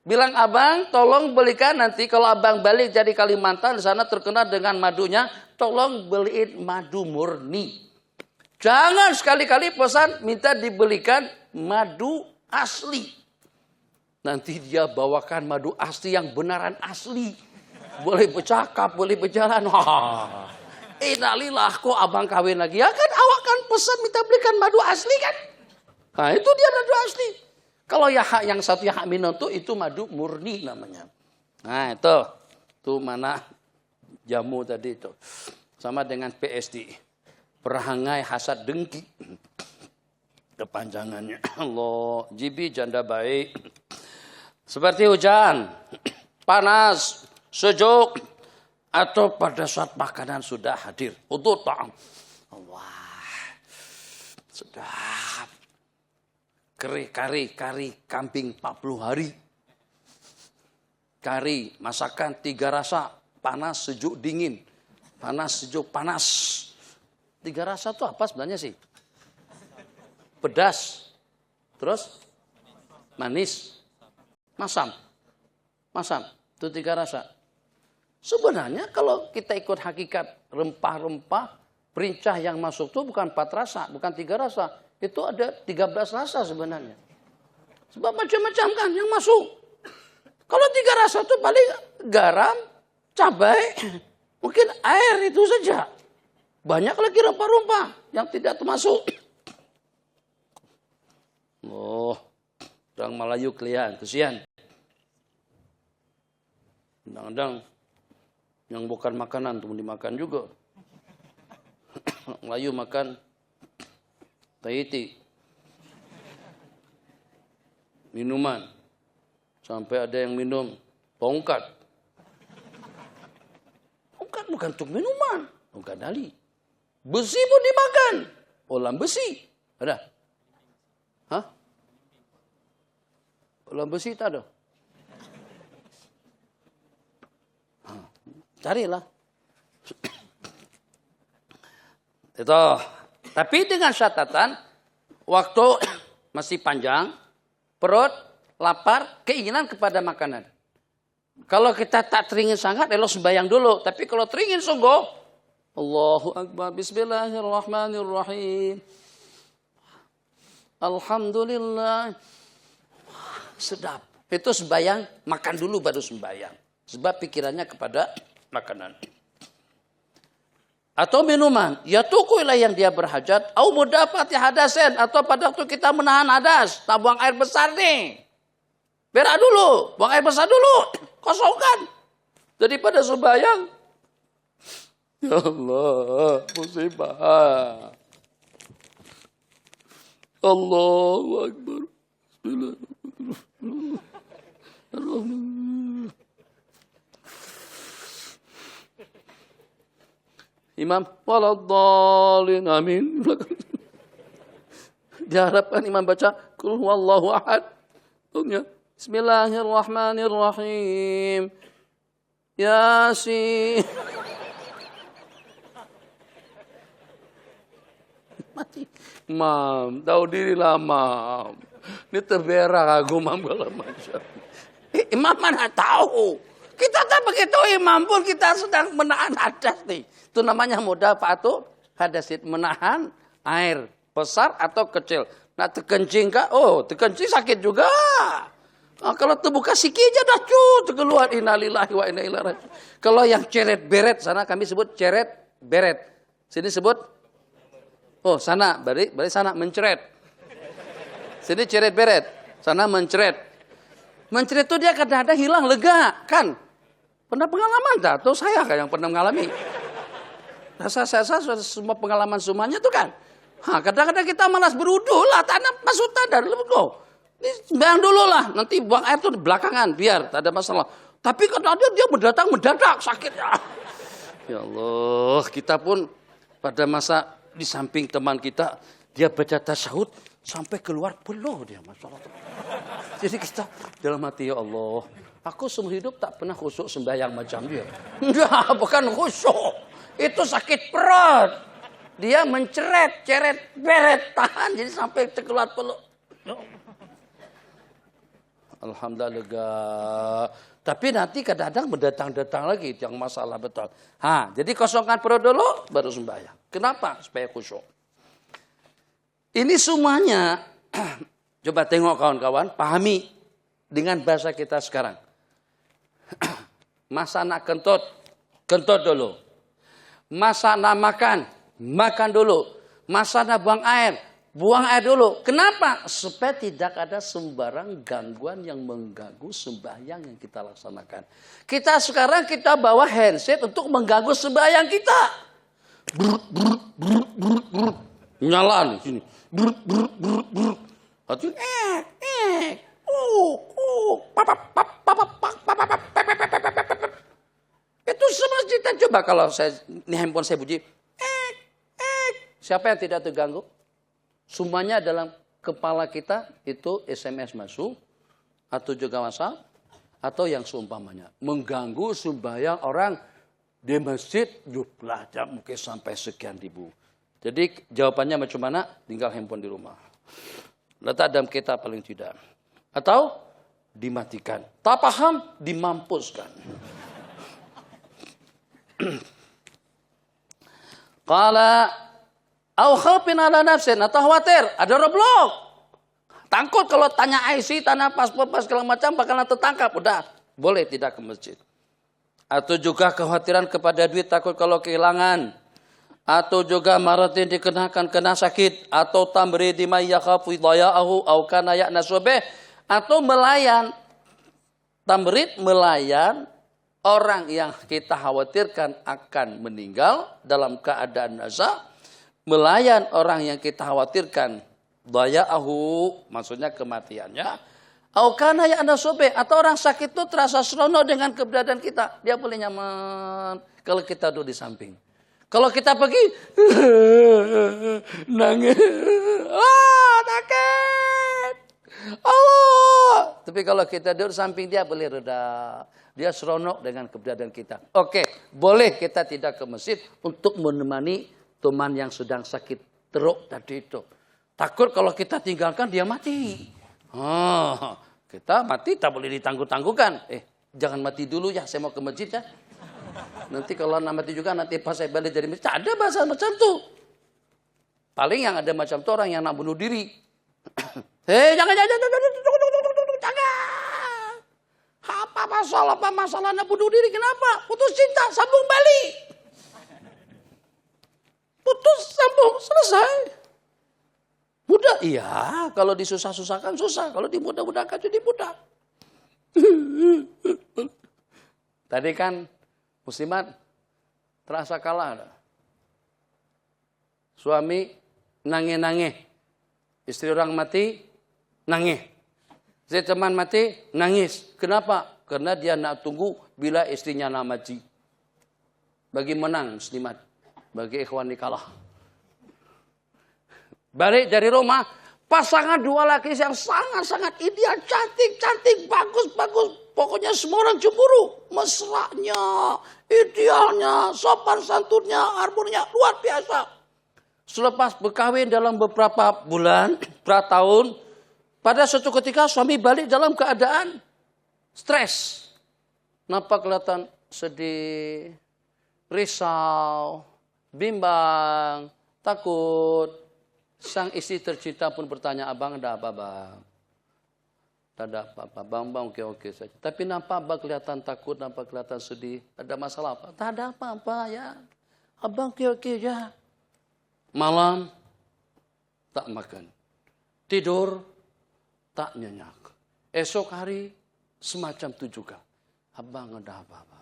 Bilang abang tolong belikan nanti kalau abang balik jadi Kalimantan. Di sana terkenal dengan madunya. Tolong beliin madu murni. Jangan sekali-kali pesan minta dibelikan madu asli. Nanti dia bawakan madu asli yang benaran asli. Boleh bercakap, boleh berjalan. Innalillah kok abang kawin lagi. Ya kan awak kan pesan minta belikan madu asli kan. Nah itu dia madu asli. Kalau yang satu yang minum itu madu murni namanya. Nah itu. Itu mana jamu tadi itu. Sama dengan PSD. Perangai hasad dengki. Kepanjangannya. Allah. Jibi janda baik. Seperti hujan, panas, sejuk, atau pada saat makanan sudah hadir. Untuk ta'am. Wah, sedap. Kari kambing 40 hari. Kari, masakan 3 rasa. Panas, sejuk, dingin. Panas, sejuk, panas. 3 rasa itu apa sebenarnya sih? Pedas. Terus? Manis. Masam. Masam. Itu 3 rasa. Sebenarnya kalau kita ikut hakikat rempah-rempah, perincah yang masuk itu bukan 4 rasa, bukan 3 rasa. Itu ada 13 rasa sebenarnya. Sebab macam-macam kan yang masuk. Kalau 3 rasa itu paling garam, cabai, mungkin air itu saja. Banyak lagi rempah-rempah yang tidak termasuk. Oh, orang Melayu kalian, kesian. Kadang-kadang yang bukan makanan tuh dimakan juga. Melayu makan Tahiti. Minuman. Sampai ada yang minum tongkat. Tongkat bukan untuk minuman. Tongkat dali. Besi pun dimakan. Olam besi. Ada? Hah? Olam besi tak ada? Carilah. Itu. Tapi dengan catatan, waktu masih panjang, perut, lapar, keinginan kepada makanan. Kalau kita tak teringin sangat, elok sembahyang dulu. Tapi kalau teringin sungguh, Allahu Akbar, Bismillahirrahmanirrahim. Alhamdulillah. Sedap. Itu sembahyang, makan dulu baru sembahyang. Sebab pikirannya kepada makanan. Atau minuman. Ya tukuilah yang dia berhajat. Au mudafati hadasen. Atau pada waktu kita menahan hadas. Tak buang air besar nih. Berak dulu. Buang air besar dulu. Kosongkan. Daripada sembahyang. Ya Allah. Musibah. Allahu Akbar. Bismillahirrahmanirrahim. Imam waladdallin amin. Diharapkan imam baca qul huwallahu ahad. Bismillahirrahmanirrahim. Yasin. Mati. Mam, tahu diri lah mam. Ini terberak aku mam kalau macam. Imam mana tahu? Kita tak begitu imam pun kita sedang menahan hadas nih. Itu namanya mudafa'atu hadasin, menahan air besar atau kecil. Nah terkencing kah? Oh terkencing sakit juga. Nah, kalau terbuka siki aja dah keluar innalillahi wa inna ilaihi raji'un. Kalau yang ceret beret sana kami sebut ceret beret. Sini sebut oh sana balik sana menceret. Sini ceret beret, sana menceret. Menceret itu dia kadang-kadang hilang lega kan? Pernah pengalaman tak? Atau saya kan yang pernah mengalami? Saya semua pengalaman semuanya tuh kan. Kadang-kadang kita malas beruduh lah, tanah masuk tanah dulu. Ini sembahyang dulu lah, nanti buang air tuh di belakangan biar tak ada masalah. Tapi kadang-kadang dia mendadak sakit. Ya Allah, kita pun pada masa di samping teman kita dia baca tasyahud sampai keluar peluh dia masalah. Jadi kita dalam hati ya Allah, aku seumur hidup tak pernah khusyuk sembahyang macam dia. Enggak, bukan khusyuk. Itu sakit perut. Dia menceret, ceret, beret, tahan. Jadi sampai keluar peluh. Alhamdulillah lega. Tapi nanti kadang-kadang mendatang-datang lagi yang masalah betul. Jadi kosongkan perut dulu, baru sembahyang. Kenapa? Supaya khusyuk. Ini semuanya, coba tengok kawan-kawan, pahami dengan bahasa kita sekarang. Masa nak kentut, kentut dulu. Masa nak makan dulu. Masa nak buang air dulu. Kenapa? Supaya tidak ada sembarang gangguan yang mengganggu sembahyang yang kita laksanakan. Sekarang kita bawa handset untuk mengganggu sembahyang kita. Nyala di sini. Itu semua kita coba kalau ini handphone saya bunyi. Siapa yang tidak terganggu? Semuanya dalam kepala kita itu SMS masuk atau juga WhatsApp atau yang seumpamanya. Mengganggu sembahyang orang di masjid jumlah jam mungkin sampai sekian ribu. Jadi jawabannya macam mana? Tinggal handphone di rumah. Letak dalam kita paling tidak. Atau dimatikan. Tak paham, dimampuskan. Qala au khaufin ala nafsin, atau khawatir, ada roblok. Takut kalau tanya IC, tanya paspor, segala macam bakalan tertangkap. Udah, boleh tidak ke masjid. Atau juga kekhawatiran kepada duit, takut kalau kehilangan. Atau juga maratin dikenakan kena sakit. Atau tamridi may yakhafu dhaya'ahu au kana ya'nasu bih. Atau melayan. Tamrid melayan orang yang kita khawatirkan akan meninggal dalam keadaan nasa. Melayan orang yang kita khawatirkan dhaya'ahu, maksudnya kematiannya. Au kana ya'nasu bih, atau orang sakit itu terasa seronok dengan keberadaan kita. Dia boleh nyaman kalau kita duduk di samping. Kalau kita pergi nangis, sakit, Allah. Tapi kalau kita duduk di samping dia boleh reda. Dia seronok dengan keberadaan kita. Oke, boleh kita tidak ke masjid untuk menemani teman yang sedang sakit teruk tadi itu. Takut kalau kita tinggalkan dia mati. Kita mati tak boleh ditangguh-tangguhkan. Jangan mati dulu ya, saya mau ke masjid ya. Nanti kalau mati juga, nanti pas saya balik dari masjid, tak ada bahasa macam tu. Paling yang ada macam tu orang yang nak bunuh diri. Jangan. Apa masalah nak bunuh diri? Kenapa? Putus cinta, sambung balik. Putus, sambung, selesai. Mudah, iya. Kalau disusah-susahkan susah. Kalau dimudah-mudahkan jadi mudah. Tadi kan muslimat terasa kalah. Suami nangis-nangis. Istri orang mati, nangis. Si teman mati, nangis. Kenapa? Karena dia nak tunggu bila istrinya nak mati. Bagi menang muslimat. Bagi ikhwan ni kalah. Balik dari rumah, pasangan dua laki yang sangat-sangat ideal, cantik, bagus. Pokoknya semua orang cemburu. Mesranya, idealnya, sopan santunnya, harmoninya, luar biasa. Selepas berkahwin dalam beberapa bulan, beberapa tahun, pada suatu ketika suami balik dalam keadaan stres. Nampak kelihatan sedih, risau, bimbang, takut. Sang istri tercinta pun bertanya, abang ada apa bang? Tak ada apa-apa, bang oke saja. Tapi nampak abang kelihatan takut, nampak kelihatan sedih. Ada masalah apa? Tak ada apa-apa ya. Abang oke ya. Malam tak makan, tidur tak nyenyak. Esok hari semacam itu juga. Abang ada apa-apa?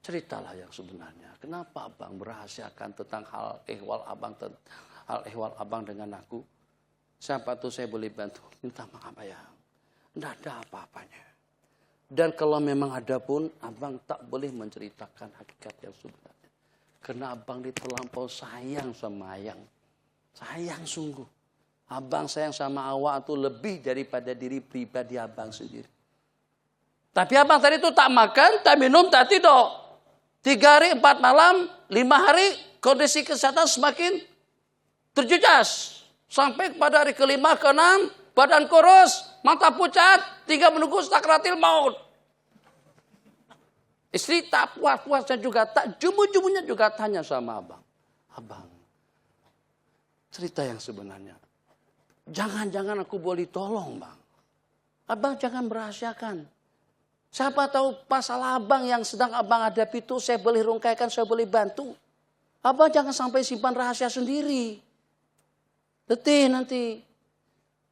Ceritalah yang sebenarnya. Kenapa abang merahasiakan tentang hal ehwal abang dengan aku? Siapa tuh saya boleh bantu? Minta maaf ya. Tidak ada apa-apanya. Dan kalau memang ada pun, abang tak boleh menceritakan hakikat yang sebenarnya. Karena abang terlampau sayang sama ayang. Sayang sungguh. Abang sayang sama awak itu lebih daripada diri pribadi abang sendiri. Tapi abang tadi itu tak makan, tak minum, tak tidur. 3 hari, 4 malam, 5 hari, kondisi kesehatan semakin terjejas. Sampai pada hari kelima, keenam, badan kurus, mata pucat, 3 menunggu sakratil maut. Istri tak puas-puasnya juga, tak jumu-jumunya juga tanya sama abang. Abang, cerita yang sebenarnya. Jangan-jangan aku boleh tolong bang. Abang jangan merahasiakan. Siapa tahu masalah abang yang sedang abang hadapi itu saya boleh rungkaikan, saya boleh bantu. Abang jangan sampai simpan rahasia sendiri. Letih nanti.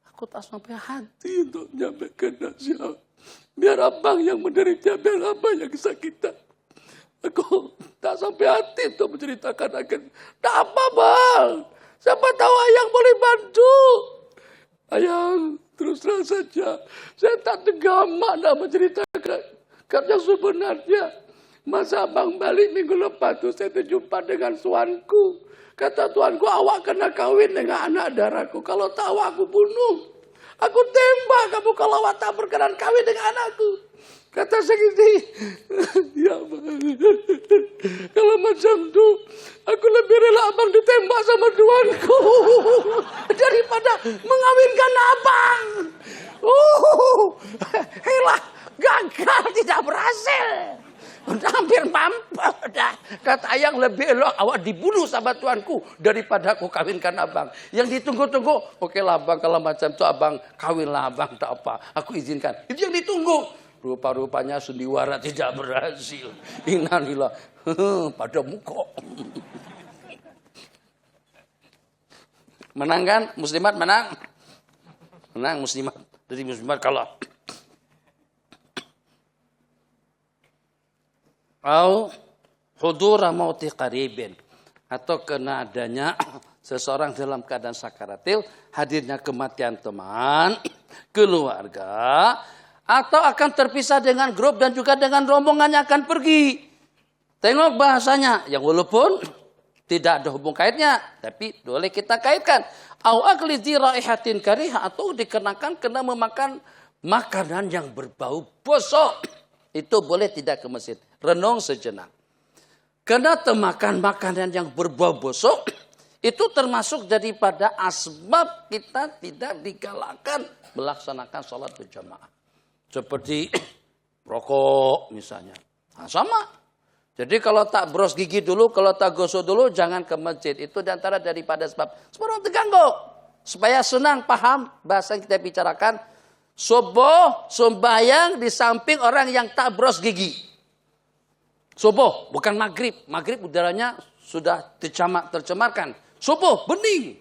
Aku tak sampai hati untuk menyampaikan nasihat. Biar abang yang menderita, biar abang yang kesakitan. Aku tak sampai hati untuk menceritakan akan. Tak apa bang. Siapa tahu ayang boleh bantu. Ayang, terus terang saja. Saya tak tegamak nak menceritakan. Karena sebenarnya. Masa abang balik minggu lepas tu saya terjumpa dengan tuanku. Kata tuanku, awak kena kahwin dengan anak darahku. Kalau tak awak aku bunuh. Aku tembak kamu kalau awak tak berkenan kahwin dengan anakku. Kata Sakiti, ya bang. Kalau macam tu, aku lebih rela abang ditembak sama tuanku. Daripada mengawinkan abang. Hilang, gagal, tidak berhasil. Udah hampir mampus dah. Kata ayang, lebih elok awak dibunuh sama tuanku daripada aku kawinkan abang. Yang ditunggu-tunggu, oke lah abang, kalau macam itu abang kawinlah abang, tak apa. Aku izinkan. Itu yang ditunggu. Rupa-rupanya sandiwara tidak berhasil. Innalillah. Pada muka. Menang kan? Muslimat menang? Menang muslimat. Dari muslimat kalah. Au hudura mauti qaribin, atau kena adanya seseorang dalam keadaan sakaratil, hadirnya kematian teman, keluarga, atau akan terpisah dengan grup dan juga dengan rombongannya akan pergi. Tengok bahasanya, yang walaupun tidak ada hubung kaitnya, tapi boleh kita kaitkan. Au akli raihatin karihah, atau dikenakan kena memakan makanan yang berbau busuk. Itu boleh tidak ke masjid. Renung sejenak. Karena termakan makanan yang berbau busuk, itu termasuk daripada asbab kita tidak digalakkan melaksanakan sholat berjamaah. Seperti rokok misalnya. Nah, sama. Jadi kalau tak bros gigi dulu, kalau tak gosok dulu, jangan ke masjid. Itu diantara daripada sebab. Sebab terganggu. Supaya senang paham bahasa yang kita bicarakan. Subuh, sembahyang di samping orang yang tak bros gigi. Subuh, bukan maghrib. Maghrib udaranya sudah tercemarkan. Subuh, bening.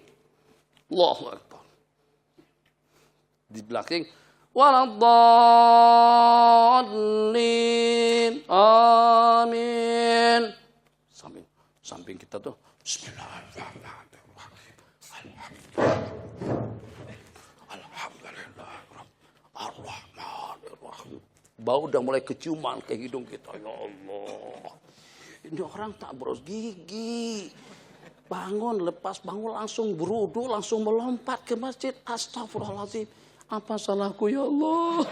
Allahu Akbar. Di belakang, waladdallin, amin. Samping kita tuh, bismillahirrahmanirrahim. Alhamdulillah. Ar-Rahmanir-Rahim. Bau udah mulai keciuman ke hidung kita. Ya Allah. Ini orang tak bros gigi. Bangun, lepas bangun langsung berudu, langsung melompat ke masjid. Astagfirullahaladzim. Apa salahku ya Allah?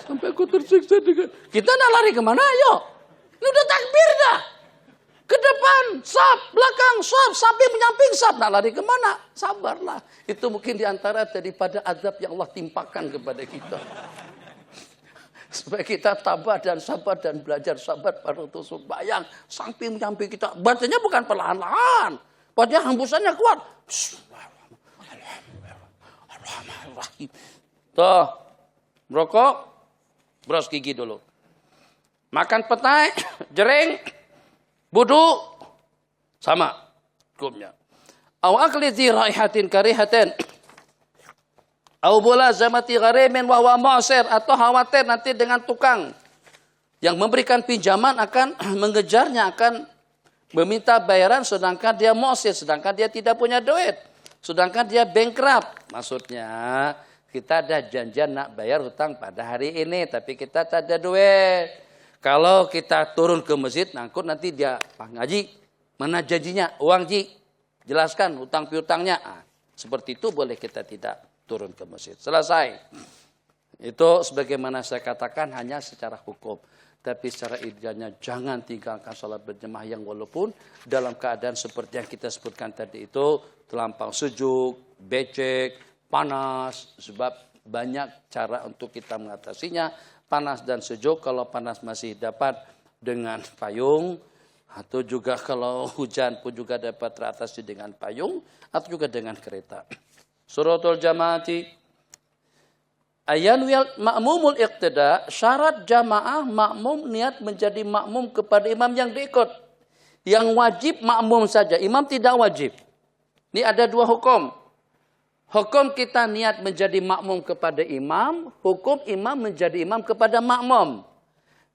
Sampai aku tersiksa dengan... Kita nak lari kemana? Ayo. Ini udah takbir dah. Ke depan, sab, belakang, sab, samping menyamping, sab. Nak lari kemana? Sabarlah. Itu mungkin diantara daripada azab yang Allah timpakan kepada kita. Supaya kita tabah dan sabar dan belajar sabar pada waktu sembahyang. Samping menyamping kita. Bacanya bukan perlahan-lahan. Bacanya hembusannya kuat. Bismillahirrahmanirrahim. Tuh, merokok, bros gigi dulu. Makan petai, jering, budu, sama hukumnya. Au akli dzi raihatin karihatin. Au mulazamati gharimin wa huwa mu'sir, atau khawatir nanti dengan tukang yang memberikan pinjaman akan mengejarnya, akan meminta bayaran sedangkan dia mu'sir, sedangkan dia tidak punya duit, sedangkan dia bankrupt. Maksudnya kita ada janjian nak bayar hutang pada hari ini tapi kita tak ada duit. Kalau kita turun ke masjid nangkut nanti dia, Pak Ngaji, mana janjinya? Uang Ji, jelaskan hutang piutangnya. Seperti itu boleh kita tidak turun ke masjid. Selesai. Itu sebagaimana saya katakan hanya secara hukum. Tapi secara idealnya jangan tinggalkan sholat berjamaah yang walaupun dalam keadaan seperti yang kita sebutkan tadi itu terlampau sejuk, becek, panas. Sebab banyak cara untuk kita mengatasinya. Panas dan sejuk, kalau panas masih dapat dengan payung. Atau juga kalau hujan pun juga dapat teratasi dengan payung. Atau juga dengan kereta. Suratul jamaati ayanwil ma'mumul iqtida, syarat jamaah makmum niat menjadi makmum kepada imam yang diikut. Yang wajib makmum saja, imam tidak wajib. Ini ada dua hukum. Hukum kita niat menjadi makmum kepada imam, hukum imam menjadi imam kepada makmum.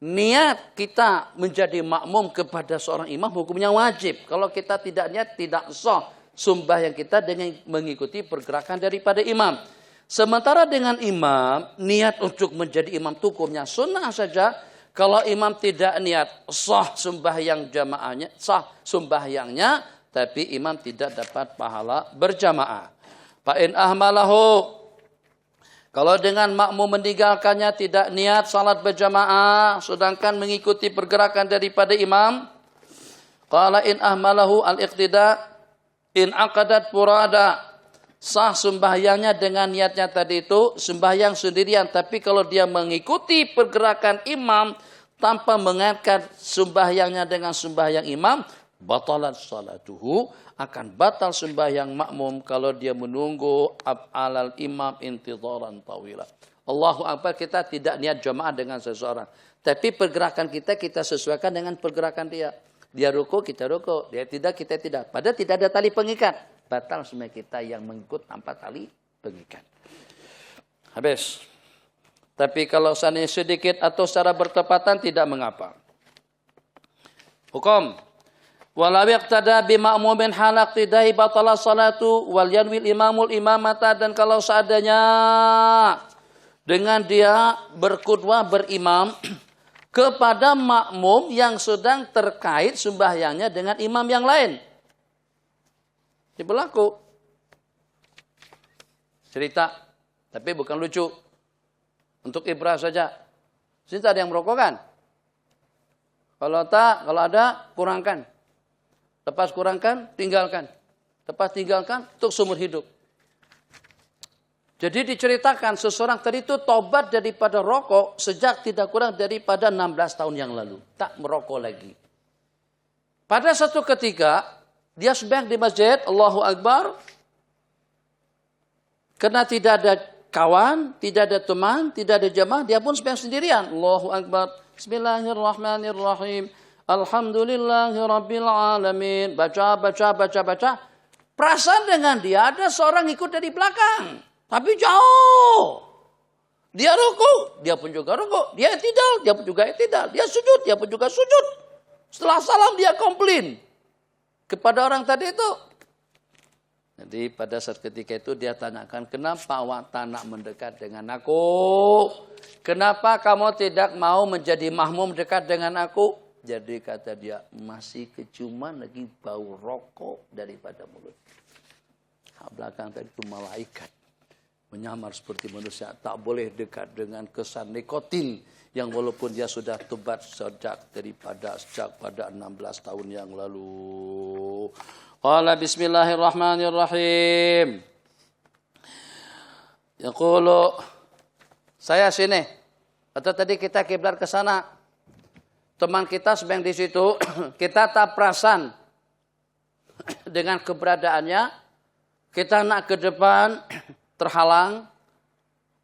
Niat kita menjadi makmum kepada seorang imam hukumnya wajib. Kalau kita tidak niat tidak sah sembahyang kita dengan mengikuti pergerakan daripada imam. Sementara dengan imam, niat untuk menjadi imam itu hukumnya sunnah saja. Kalau imam tidak niat, sah sembahyang jamaahnya, sah sembahyangnya, tapi imam tidak dapat pahala berjamaah. Fa'in ahmalahu, kalau dengan makmum meninggalkannya tidak niat salat berjamaah, sedangkan mengikuti pergerakan daripada imam, qala in ahmalahu al-iqtida in aqadat purada, sah sembahyangnya dengan niatnya tadi itu sembahyang sendirian. Tapi kalau dia mengikuti pergerakan imam tanpa mengaitkan sembahyangnya dengan sembahyang imam, batalat salatuhu, akan batal sembahyang makmum kalau dia menunggu alal imam intidharan tawila. Allahu Akbar, kita tidak niat jamaah dengan seseorang. Tapi pergerakan kita sesuaikan dengan pergerakan dia. Dia ruku, kita ruku. Dia tidak, kita tidak. Padahal tidak ada tali pengikat. Batal semua kita yang mengikut tanpa tali pengikat. Habis. Tapi kalau seandainya sedikit atau secara bertepatan tidak mengapa. Hukum. Walau yaqtada bima'mumin halaq tidai batala salatu wal yanwil imamul imamata, dan kalau seadanya dengan dia berkhutbah berimam kepada makmum yang sedang terkait sembahyangnya dengan imam yang lain. Ini berlaku. Cerita, tapi bukan lucu. Untuk ibrah saja. Sini tak ada yang merokok kan? Kalau ada, kurangkan. Lepas kurangkan, tinggalkan. Lepas tinggalkan, untuk seumur hidup. Jadi diceritakan seseorang tadi itu tobat daripada rokok sejak tidak kurang daripada 16 tahun yang lalu. Tak merokok lagi. Pada satu ketika, dia sembahyang di masjid, Allahu Akbar. Karena tidak ada kawan, tidak ada teman, tidak ada jamaah, dia pun sembahyang sendirian. Allahu Akbar. Bismillahirrahmanirrahim. Alhamdulillahirabbil alamin. Baca. Perasaan dengan dia ada seorang ikut dari belakang. Tapi jauh. Dia ruku, dia pun juga ruku. Dia i'tidal, dia pun juga i'tidal. Dia sujud, dia pun juga sujud. Setelah salam dia komplain kepada orang tadi itu. Jadi pada saat ketika itu dia tanyakan, kenapa awak tak nak mendekat dengan aku? Kenapa kamu tidak mau menjadi makmum dekat dengan aku? Jadi kata dia, masih keciuman lagi bau rokok daripada mulut. Hak belakang tadi itu malaikat. Menyamar seperti manusia. Tak boleh dekat dengan kesan nikotin. Yang walaupun dia sudah tobat sejak pada 16 tahun yang lalu. Qala bismillahirrahmanirrahim. Yaqulu, saya sini. Atau tadi kita kiblat ke sana. Teman kita sedang di situ. Kita tak perasan dengan keberadaannya. Kita nak ke depan. Terhalang,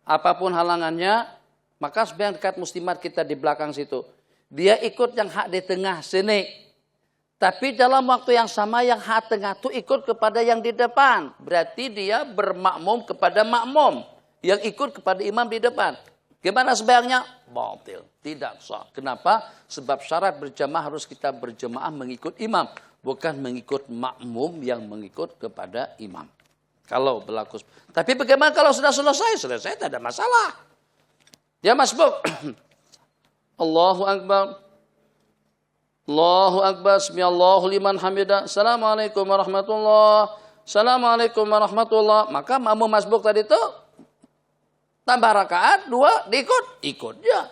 apapun halangannya, maka sebenarnya dekat muslimat kita di belakang situ. Dia ikut yang hak di tengah sini. Tapi dalam waktu yang sama yang hak tengah itu ikut kepada yang di depan. Berarti dia bermakmum kepada makmum. Yang ikut kepada imam di depan. Gimana sebenarnya? Batil. Tidak sah. Kenapa? Sebab syarat berjamaah harus kita berjamaah mengikut imam. Bukan mengikut makmum yang mengikut kepada imam. Kalau berlaku. Tapi bagaimana kalau sudah selesai? Selesai, tidak ada masalah. Dia masbuk. Allahu Akbar. Allahu Akbar. Bismillahu liman hamidah. Assalamualaikum warahmatullahi. Assalamualaikum warahmatullahi. Maka makmum masbuk tadi itu tambah rakaat, 2, diikut. Ikut dia.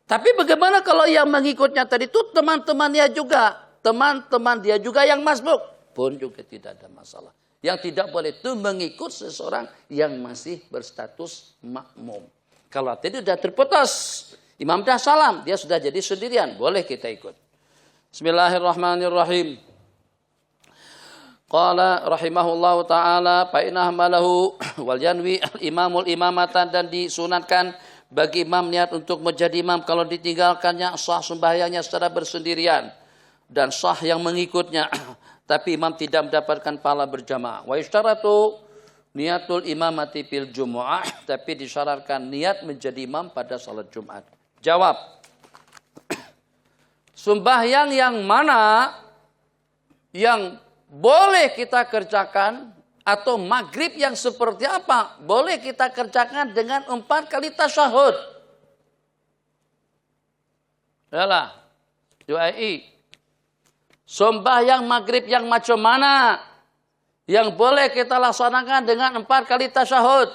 Tapi bagaimana kalau yang mengikutnya tadi itu teman-temannya juga. Teman-teman dia juga yang masbuk. Pun juga tidak ada masalah. Yang tidak boleh itu mengikut seseorang yang masih berstatus makmum. Kalau tadi sudah terputus, imam dah salam, dia sudah jadi sendirian, boleh kita ikut. Bismillahirrahmanirrahim. Qala rahimahullahu ta'ala fa'inah malahu wal yanwi al-imamul imamatan, dan disunatkan bagi imam niat untuk menjadi imam kalau ditinggalkannya sah sembahyangnya secara bersendirian dan sah yang mengikutnya. Tapi imam tidak mendapatkan pahala berjamaah. Wa isyaratu niatul imamati fil jumu'ah. Tapi disyaratkan niat menjadi imam pada salat Jumat. Jawab. Sembahyang yang mana yang boleh kita kerjakan, atau maghrib yang seperti apa boleh kita kerjakan dengan 4 kali tasyahud. Yalah. Duai. Sembahyang maghrib yang macam mana yang boleh kita laksanakan dengan 4 kali tasyahud?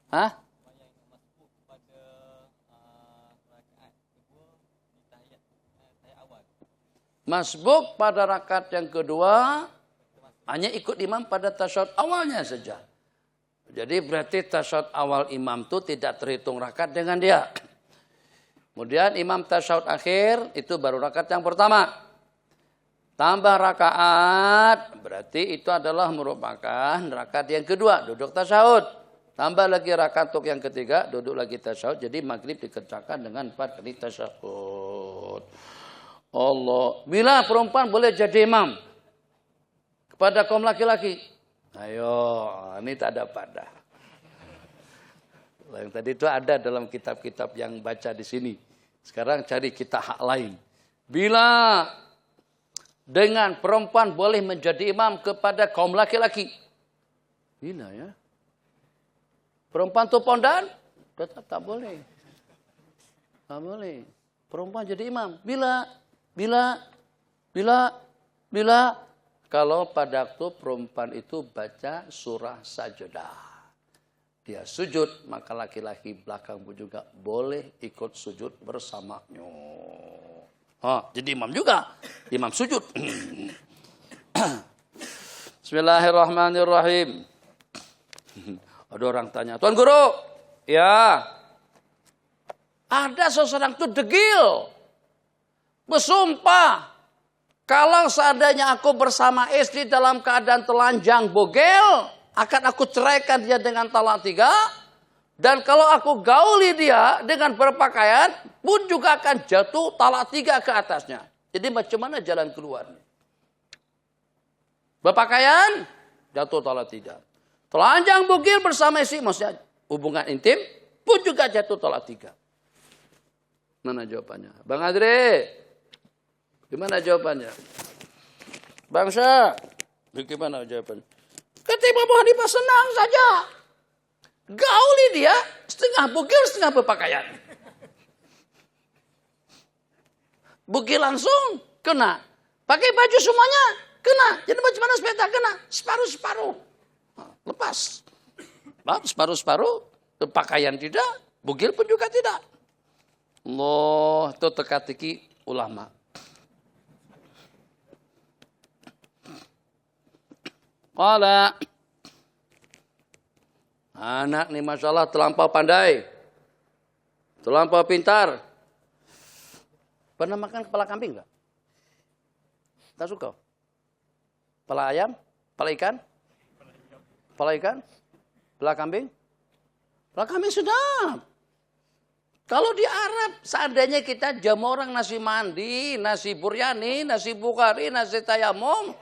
Hah? Masbuk pada rakaat yang kedua hanya ikut imam pada tasyahud awalnya saja. Jadi berarti tasyahud awal imam itu tidak terhitung rakaat dengan dia. Kemudian imam tasyahud akhir itu baru rakaat yang pertama. Tambah rakaat berarti itu adalah merupakan rakaat yang kedua, duduk tasyahud. Tambah lagi rakaat untuk yang ketiga, duduk lagi tasyahud. Jadi maghrib dikerjakan dengan 4 kali tasyahud. Allah. Bila perempuan boleh jadi imam kepada kaum laki-laki? Ayo, ini tak ada pada. Yang tadi itu ada dalam kitab-kitab yang baca di sini. Sekarang cari kita hak lain. Bila dengan perempuan boleh menjadi imam kepada kaum laki-laki? Bila ya? Perempuan itu pondan? Tetap tak boleh. Tak boleh. Perempuan jadi imam. Bila kalau pada waktu perempuan itu baca surah Sajdah. Dia sujud, maka laki-laki belakang juga boleh ikut sujud bersamanya. Jadi imam juga. Imam sujud. Bismillahirrahmanirrahim. Ada orang tanya, Tuan Guru, ya, ada seseorang itu degil, bersumpah, kalau seandainya aku bersama istri dalam keadaan telanjang bogel, akan aku ceraikan dia dengan talak 3. Dan kalau aku gauli dia dengan berpakaian, pun juga akan jatuh talak 3 ke atasnya. Jadi macam mana jalan keluarnya? Berpakaian, jatuh talak 3. Telanjang bogel bersama istri, maksudnya hubungan intim, pun juga jatuh talak 3. Mana jawabannya? Bang Adri, gimana jawabannya? Bangsa, bagaimana jawabannya? Kata Imam Abu Hanifah senang saja. Gauli dia, setengah bugil, setengah berpakaian. Bugil langsung, kena. Pakai baju semuanya, kena. Jadi baju mana sepeda, kena. Separuh-separuh. Lepas. Separuh-separuh, pakaian tidak, bugil pun juga tidak. Allah, itu teka-teki ulama. Qala, anak nih masalah terlampau pandai, terlampau pintar. Pernah makan kepala kambing enggak? Tak suka? Kepala ayam? Kepala ikan? Kepala ikan? Kepala kambing? Kepala kambing sedap. Kalau di Arab, seandainya kita jamu orang nasi mandi, nasi buryani, nasi bukhari, nasi tayamum,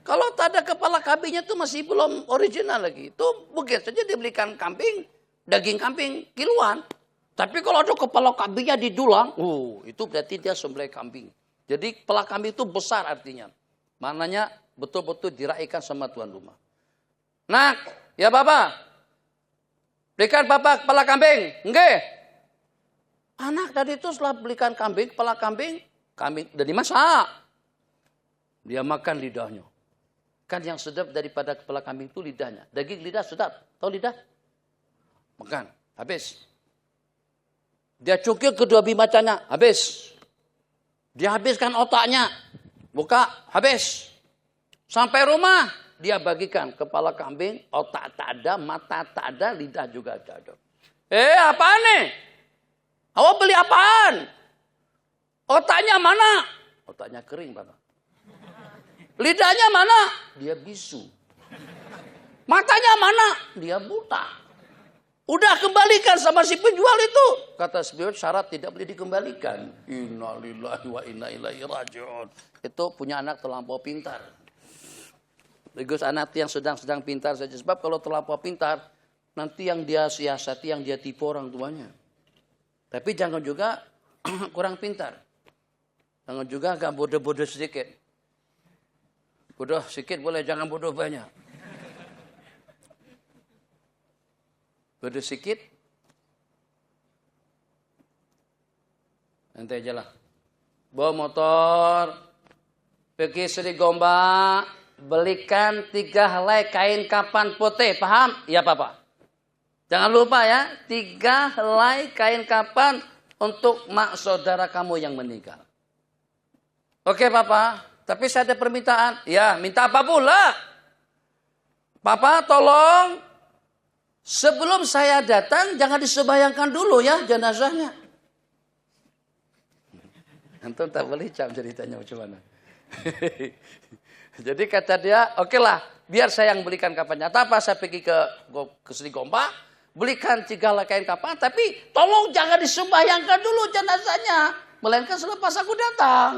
kalau tak ada kepala kambingnya itu masih belum original lagi. Itu mungkin saja dibelikan kambing, daging kambing kiloan. Tapi kalau ada kepala kambingnya didulang, itu berarti dia sembelih kambing. Jadi kepala kambing itu besar artinya. Maknanya betul-betul diraikan sama tuan rumah. Nak, ya Bapak, belikan Bapak kepala kambing. Enggak. Anak tadi itu setelah belikan kambing, kepala kambing udah dimasak. Dia makan lidahnya. Kan yang sedap daripada kepala kambing itu lidahnya. Daging lidah sedap. Tahu lidah? Makan. Habis. Dia cukil kedua bimacanya. Habis. Dia habiskan otaknya. Buka. Habis. Sampai rumah. Dia bagikan kepala kambing. Otak tak ada. Mata tak ada. Lidah juga tak ada. Apaan nih? Awak beli apaan? Otaknya mana? Otaknya kering, Bapak. Lidahnya mana? Dia bisu. Matanya mana? Dia buta. Udah kembalikan sama si penjual itu. Kata beliau syarat tidak boleh dikembalikan. Innalillahi wa inna ilaihi raji'un. Itu punya anak terlampau pintar. Bagus anak yang sedang pintar saja. Sebab kalau terlampau pintar, nanti yang dia siasati, yang dia tipu orang tuanya. Tapi jangan juga kurang pintar. Jangan juga agak bodoh-bodoh sedikit. Bodoh sedikit boleh, jangan bodoh banyak. Bodoh sedikit, nanti aja lah. Bawa motor, pergi Sri Gombak, belikan 3 helai kain kapan putih, paham? Iya Papa. Jangan lupa ya, 3 helai kain kapan untuk mak saudara kamu yang meninggal. Oke Papa, tapi saya ada permintaan. Ya, minta apa pula? Papa tolong, sebelum saya datang jangan disembahyangkan dulu ya jenazahnya. Antum tak boleh jam ceritanya macam mana. Jadi kata dia, oke lah, biar saya yang belikan kafannya. Tak apa, saya pergi ke Sri Gombak, belikan 3 kain kafan, tapi tolong jangan disembahyangkan dulu jenazahnya, melainkan selepas aku datang.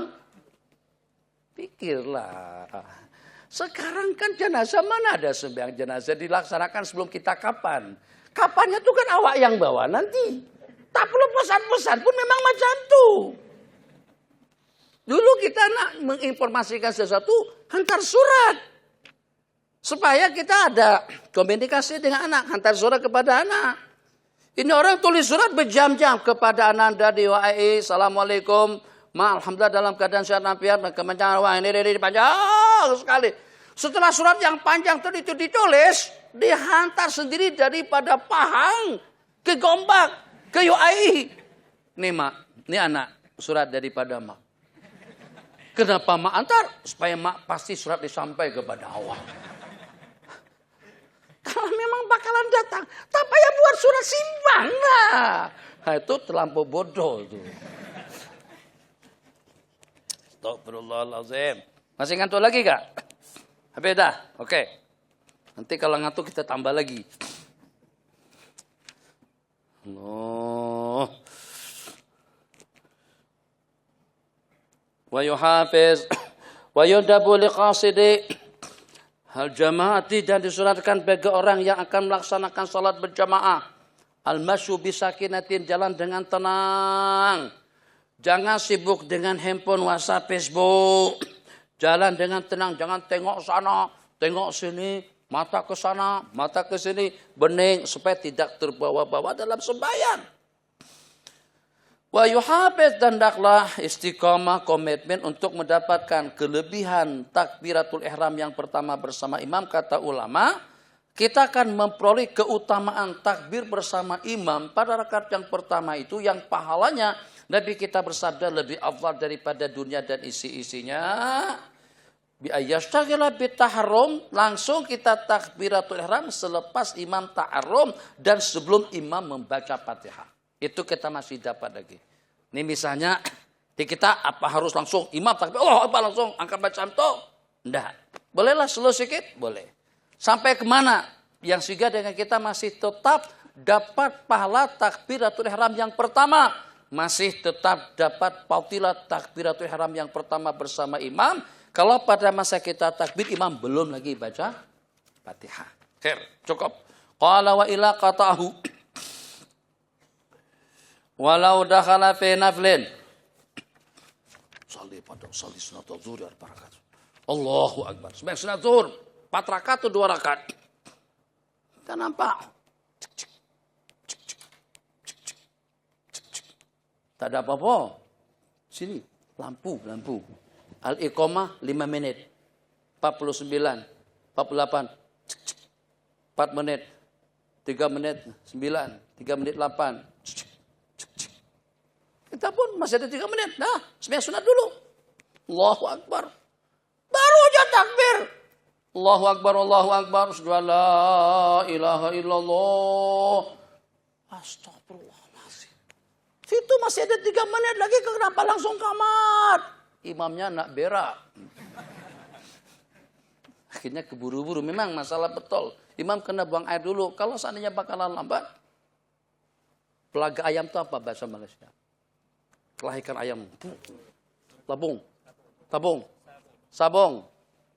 Pikirlah, sekarang kan jenazah mana ada sembahyang jenazah dilaksanakan sebelum kita kapan? Kapannya tuh kan awak yang bawa nanti. Tak perlu pesan-pesan pun memang macam tuh. Dulu kita nak menginformasikan sesuatu, hantar surat. Supaya kita ada komunikasi dengan anak, hantar surat kepada anak. Ini orang tulis surat berjam-jam kepada Ananda di WAI, Assalamualaikum, alhamdulillah dalam keadaan sehat walafiat, kemencangan wah ini panjang sekali. Setelah surat yang panjang itu ditulis, dihantar sendiri daripada Pahang ke Gombak, ke WAI. Nih mak, ini anak, surat daripada mak. Kenapa mak antar? Supaya mak pasti surat disampai kepada awak. Kalau memang bakalan datang, tak payah buat surat simpan lah. Nah, itu terlampau bodoh itu. Astagfirullahaladzim. Masih ngantuk lagi gak? Habis dah? Oke. Nanti kalau ngantuk kita tambah lagi. Allah. Wa yuhafiz wa yudabu liqasidi hal jamaati, dan disuratkan bagi orang yang akan melaksanakan salat berjamaah. Al-masyu bisakinatin, jalan dengan tenang. Jangan sibuk dengan handphone, WhatsApp, Facebook. Jalan dengan tenang, jangan tengok sana, tengok sini, mata ke sana, mata ke sini, bening supaya tidak terbawa-bawa dalam sembahyang. Wa yuhafiz, dan hendaklah istiqamah, komitmen untuk mendapatkan kelebihan takbiratul ihram yang pertama bersama imam. Kata ulama, kita akan memperoleh keutamaan takbir bersama imam pada rakaat yang pertama itu, yang pahalanya Nabi kita bersabda lebih afdal daripada dunia dan isi-isinya. Bi ayyastaghila bitahrum, langsung kita takbiratul ihram selepas imam ta'arrum dan sebelum imam membaca Fatihah. Itu kita masih dapat lagi. Ini misalnya di kita apa harus langsung imam takbir, apa langsung angkat bacaan toh? Enggak. Bolehlah slow sedikit, boleh. Sampai kemana? Yang sehingga dengan kita masih tetap dapat pahala takbiratul ihram yang pertama. Masih tetap dapat fadilah takbiratul ihram yang pertama bersama imam. Kalau pada masa kita takbir, imam belum lagi baca Fatihah. Cukup. Qala wa ila qata'ahu. Walau dakhala fi naflin. Salih sunat zuhur al-barakat. Allahu Akbar. Sembahyang sunat zuhur 4 rakaat atau 2 rakaat? Kita nampak. Tak ada apa-apa. Sini, lampu. Al-iqamah 5 menit. 49, 48. 4 menit. 3 menit 9, 3 menit 8. Kita pun masih ada 3 menit. Nah, sembahyang sunat dulu. Allahu Akbar. Baru aja takbir. Allahu Akbar, Allahu Akbar. La ilaha illallah. Astagfirullahaladzim. Situ masih ada 3 menit lagi. Kenapa langsung kamar? Imamnya nak berak. Akhirnya keburu-buru. Memang masalah betul. Imam kena buang air dulu. Kalau seandainya bakalan lambat. Pelaga ayam itu apa bahasa Malaysia? Kelahirkan ayam.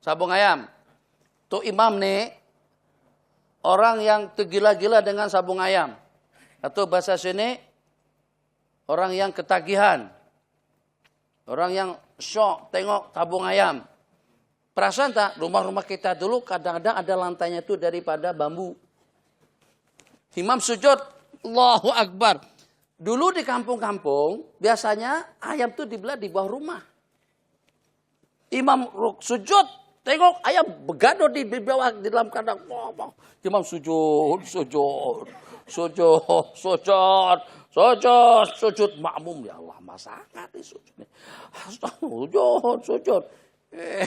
Sabung ayam. Tuh imam nih, orang yang tergila-gila dengan sabung ayam. Atau bahasa sini, orang yang ketagihan. Orang yang syok tengok tabung ayam. Perasaan tak, rumah-rumah kita dulu kadang-kadang ada lantainya itu daripada bambu. Imam sujud, Allahu Akbar. Dulu di kampung-kampung, biasanya ayam itu dibelah di bawah rumah. Imam sujud, tengok ayam begadang di bawah, di dalam kandang. Imam sujud. Sujud makmum. Ya Allah, sangat nih sujud. Sujud.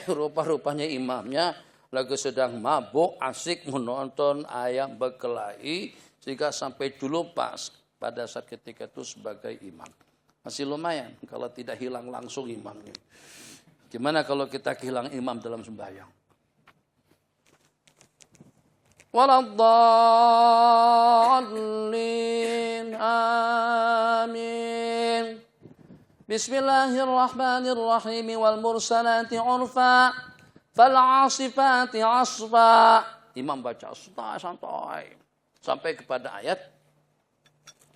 Rupa-rupanya imamnya lagi sedang mabuk, asik menonton ayam berkelahi, sehingga sampai dulu pas pada saat ketika itu sebagai imam. Masih lumayan kalau tidak hilang langsung imamnya. Gimana kalau kita kehilangan imam dalam sembahyang? Waladdallin, amin. Bismillahirrahmanirrahim. Wal mursalati urfa fal 'asifati 'asfa. Imam baca santai sampai kepada ayat.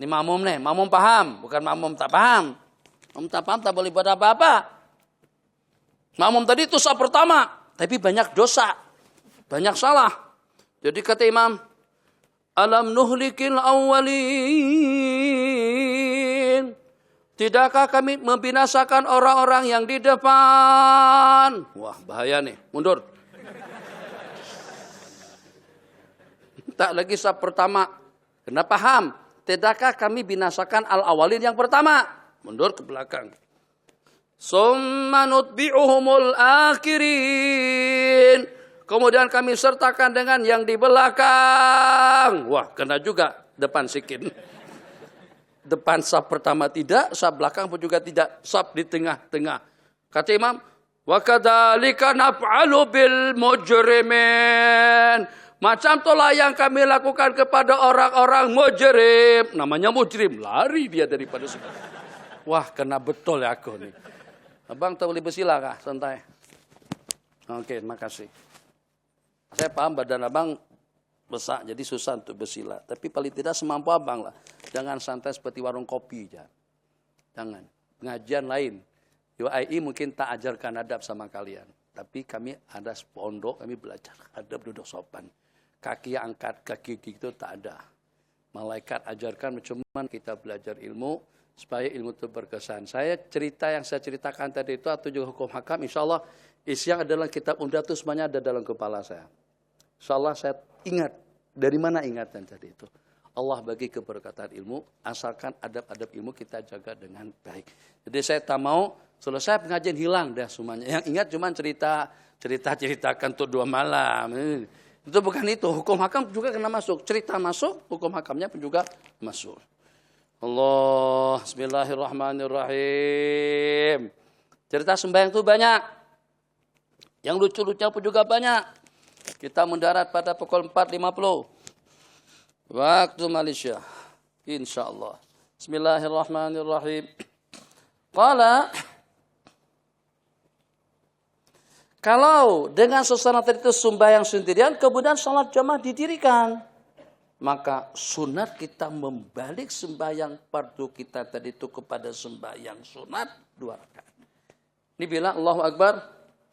Ini makmum nih, makmum paham, bukan makmum tak paham. Makmum tak paham tak boleh buat apa-apa. Makmum tadi itu sah pertama, tapi banyak dosa, banyak salah. Jadi kata imam, alam nuhlikil awwalin. Tidakkah kami membinasakan orang-orang yang di depan? Wah, bahaya nih, mundur. Tak lagi sah pertama. Kena paham. Tidakkah kami binasakan al-awwalin yang pertama? Mundur ke belakang. Summa nutbi'uhumul akhirin. Kemudian kami sertakan dengan yang di belakang. Wah, kena juga depan sikit. Depan saf pertama tidak, saf belakang pun juga tidak, saf di tengah-tengah. Kata imam, wa kadzalika naf'alu bil mujrimin. Macam itulah yang kami lakukan kepada orang-orang mujrim. Namanya mujrim, lari dia daripada sekolah. Wah, kena betul ya aku nih. Abang tak boleh bersila kah? Santai. Oke, makasih. Saya paham badan abang besar, jadi susah untuk bersila. Tapi paling tidak semampu abang lah. Jangan santai seperti warung kopi. Jangan. Pengajian lain. UII mungkin tak ajarkan adab sama kalian. Tapi kami ada pondok, kami belajar adab duduk sopan. Kaki angkat, kaki itu tak ada. Malaikat ajarkan cuman kita belajar ilmu supaya ilmu itu berkesan. Cerita yang saya ceritakan tadi itu atau juga hukum hakam, insya Allah isinya adalah kitab Umdatus, semuanya ada dalam kepala saya. Insya Allah saya ingat. Dari mana ingatan tadi itu? Allah bagi keberkatan ilmu, asalkan adab-adab ilmu kita jaga dengan baik. Jadi saya tak mau selesai pengajian hilang dah semuanya. Yang ingat cuma ceritakan untuk 2 malam. Itu bukan itu. Hukum hakam juga kena masuk. Cerita masuk, hukum hakamnya pun juga masuk. Allah, bismillahirrahmanirrahim. Cerita sembahyang itu banyak. Yang lucu-lucunya pun juga banyak. Kita mendarat pada pukul 4.50. Waktu Malaysia. InsyaAllah. Bismillahirrahmanirrahim. Kalau dengan suasana tadi itu sembahyang sendirian, kemudian salat jamaah didirikan. Maka sunat kita membalik sembahyang fardu kita tadi itu kepada sembahyang sunat 2 rakaat. Ini bilang Allahu Akbar.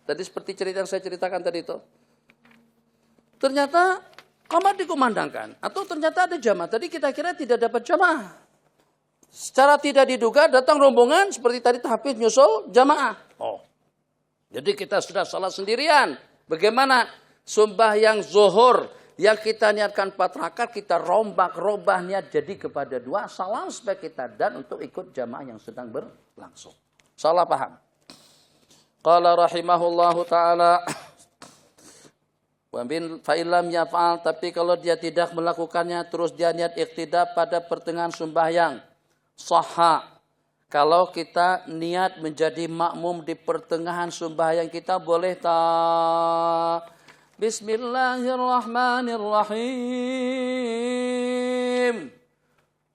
Tadi seperti cerita yang saya ceritakan tadi itu. Ternyata qomat dikumandangkan. Atau ternyata ada jamaah. Tadi kita kira tidak dapat jamaah. Secara tidak diduga datang rombongan seperti tadi tahfiz nyusul jamaah. Jadi kita sudah salat sendirian. Bagaimana sembahyang zuhur yang kita niatkan 4 rakaat kita rombak niat jadi kepada 2, salam supaya kita dan untuk ikut jamaah yang sedang berlangsung. Salah paham. Qala rahimahullahu taala wa bin fa illam yaf'al, tapi kalau dia tidak melakukannya terus dia niat iktida pada pertengahan sembahyang, sahha. Kalau kita niat menjadi makmum di pertengahan sembahyang kita boleh tak? Bismillahirrahmanirrahim.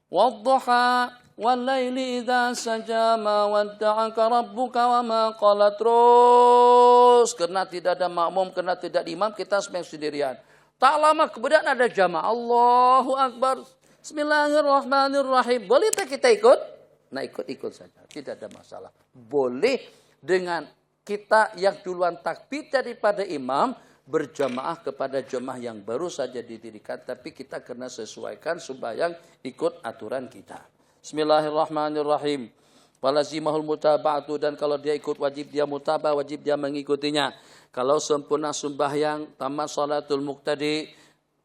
Wadduha wal-laili idza saja ma wadda'aka rabbuka wa ma qala. Terus karena tidak ada makmum, karena tidak ada imam, kita sembahyang sendirian. Tak lama kemudian ada jamaah. Allahu Akbar. Bismillahirrahmanirrahim. Boleh tak kita ikut? Nah ikut saja, tidak ada masalah. Boleh dengan kita yang duluan takbir daripada imam berjamaah kepada jamaah yang baru saja didirikan. Tapi kita kena sesuaikan sembahyang ikut aturan kita. Bismillahirrahmanirrahim. Walazimahul mutaba'atu, dan kalau dia ikut wajib dia mutabah, wajib dia mengikutinya. Kalau sempurna sembahyang, tamat salatul muqtadi.